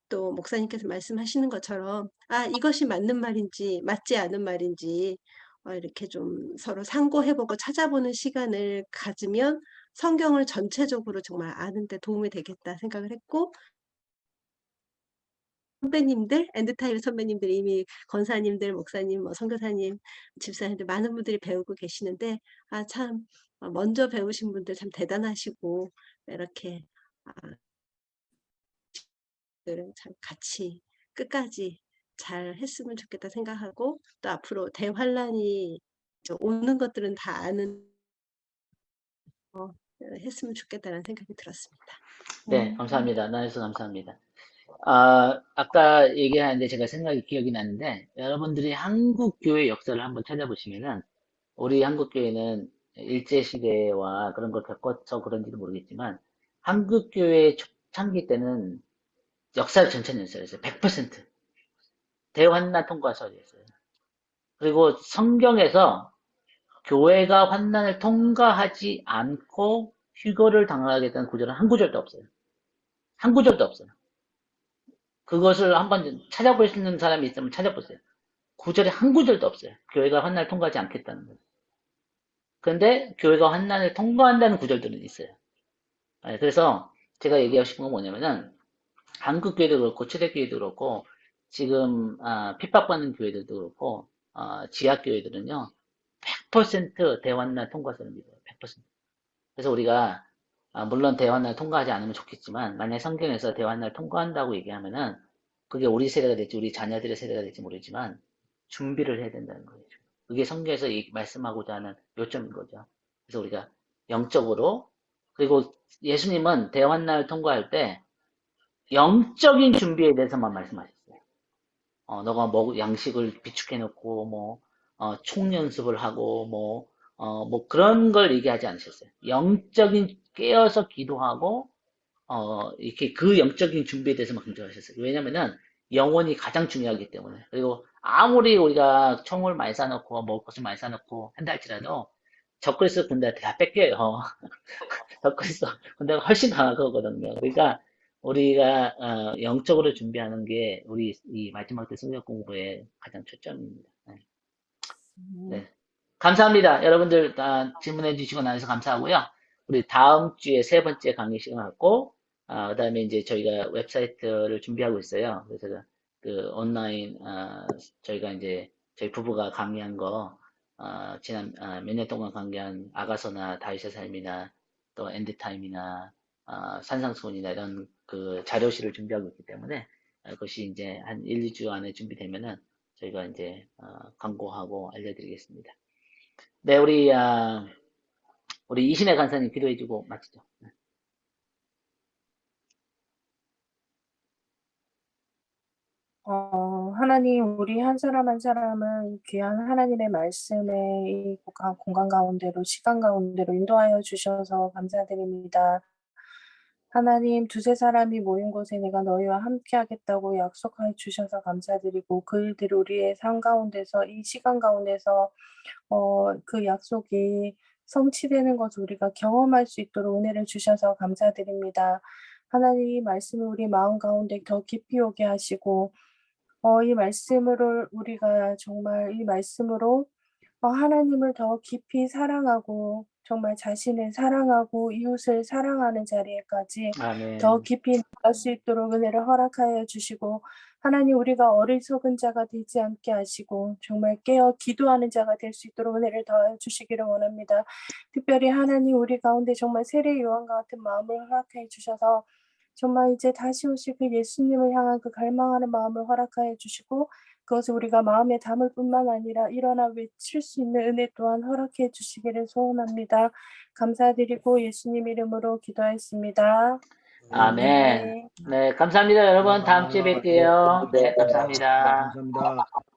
또 목사님께서 말씀하시는 것처럼 이것이 맞는 말인지 맞지 않은 말인지 이렇게 좀 서로 상고해보고 찾아보는 시간을 가지면 성경을 전체적으로 정말 아는 데 도움이 되겠다 생각을 했고 선배님들, 엔드타임 선배님들 이미 권사님들, 목사님, 뭐 선교사님, 집사님들 많은 분들이 배우고 계시는데 참 먼저 배우신 분들 참 대단하시고 이렇게 참 같이 끝까지 잘 했으면 좋겠다 생각하고 또 앞으로 대환란이 오는 것들은 다 아는 했으면 좋겠다는 생각이 들었습니다. 네, 감사합니다. 나와주셔서 감사합니다. 아까 얘기하는데 제가 기억이 나는데, 여러분들이 한국 교회 역사를 한번 찾아보시면은, 우리 한국 교회는 일제시대와 그런 걸 겪어서 그런지도 모르겠지만, 한국 교회 초창기 때는 역사 전천연설이었어요. 100%. 대환난 통과설이었어요. 그리고 성경에서 교회가 환난을 통과하지 않고 휴거를 당하겠다는 구절은 한 구절도 없어요. 한 구절도 없어요. 그것을 한번 찾아볼 수 있는 사람이 있으면 찾아보세요. 구절에 한 구절도 없어요. 교회가 환난을 통과하지 않겠다는 거. 그런데 교회가 환난을 통과한다는 구절들은 있어요. 그래서 제가 얘기하고 싶은 건 뭐냐면은 한국 교회도 그렇고 초대교회도 그렇고 지금 핍박받는 교회들도 그렇고 지하 교회들은요 100% 대환난 통과설을 믿어요. 100%. 그래서 우리가 물론 대환난을 통과하지 않으면 좋겠지만 만약 성경에서 대환난을 통과한다고 얘기하면은 그게 우리 세대가 될지 우리 자녀들의 세대가 될지 모르지만 준비를 해야 된다는 거예요. 그게 성경에서 말씀하고자 하는 요점인 거죠. 그래서 우리가 영적으로 그리고 예수님은 대환난을 통과할 때 영적인 준비에 대해서만 말씀하셨어요. 너가 양식을 비축해 놓고 총 연습을 하고 그런 걸 얘기하지 않으셨어요. 영적인 깨어서 기도하고 이렇게 그 영적인 준비에 대해서만 강조하셨어요. 왜냐면은 영혼이 가장 중요하기 때문에. 그리고 아무리 우리가 총을 많이 쏴놓고 먹을 것을 많이 쏴놓고 한다 할지라도 적그리스도 군대한테 다 뺏겨요. 적그리스도 군대가 훨씬 강하거든요. 그러니까 우리가 영적으로 준비하는 게 우리 이 마지막 때 성경 공부의 가장 초점입니다. 네. 감사합니다. 여러분들 질문해 주시고 나서 감사하고요. 우리 다음 주에 3번째 강의 시간 갖고 그다음에 이제 저희가 웹사이트를 준비하고 있어요. 그래서 그 온라인 저희가 이제 저희 부부가 강의한 거 지난 몇 년 동안 강의한 아가서나 다윗의 삶이나 또 엔드타임이나 산상수훈이나 이런 그 자료실을 준비하고 있기 때문에 그것이 이제 한 1, 2주 안에 준비되면은 저희가 이제 광고하고 알려드리겠습니다. 네, 우리 이신혜 간사님 기도해주고 마치죠. 하나님, 우리 한 사람 한 사람은 귀한 하나님의 말씀에 이 공간 가운데로, 시간 가운데로 인도하여 주셔서 감사드립니다. 하나님, 두세 사람이 모인 곳에 내가 너희와 함께 하겠다고 약속하여 주셔서 감사드리고 그 일들을 우리의 삶 가운데서 이 시간 가운데서 그 약속이 성취되는 것을 우리가 경험할 수 있도록 은혜를 주셔서 감사드립니다. 하나님 이 말씀을 우리 마음 가운데 더 깊이 오게 하시고 이 말씀으로 우리가 정말 이 말씀으로 하나님을 더 깊이 사랑하고 정말 자신을 사랑하고 이웃을 사랑하는 자리에까지 아멘. 더 깊이 나갈 수 있도록 은혜를 허락하여 주시고 하나님 우리가 어리석은 자가 되지 않게 하시고 정말 깨어 기도하는 자가 될 수 있도록 은혜를 더해 주시기를 원합니다. 특별히 하나님 우리 가운데 정말 세례 요한과 같은 마음을 허락해 주셔서 정말 이제 다시 오실 그 예수님을 향한 그 갈망하는 마음을 허락하여 주시고 그것을 우리가 마음에 담을 뿐만 아니라 일어나 외칠 수 있는 은혜 또한 허락해 주시기를 소원합니다. 감사드리고 예수님 이름으로 기도하였습니다. 아멘. 네. 네, 감사합니다, 여러분. 다음 주에 뵐게요. 네, 감사합니다. 감사합니다.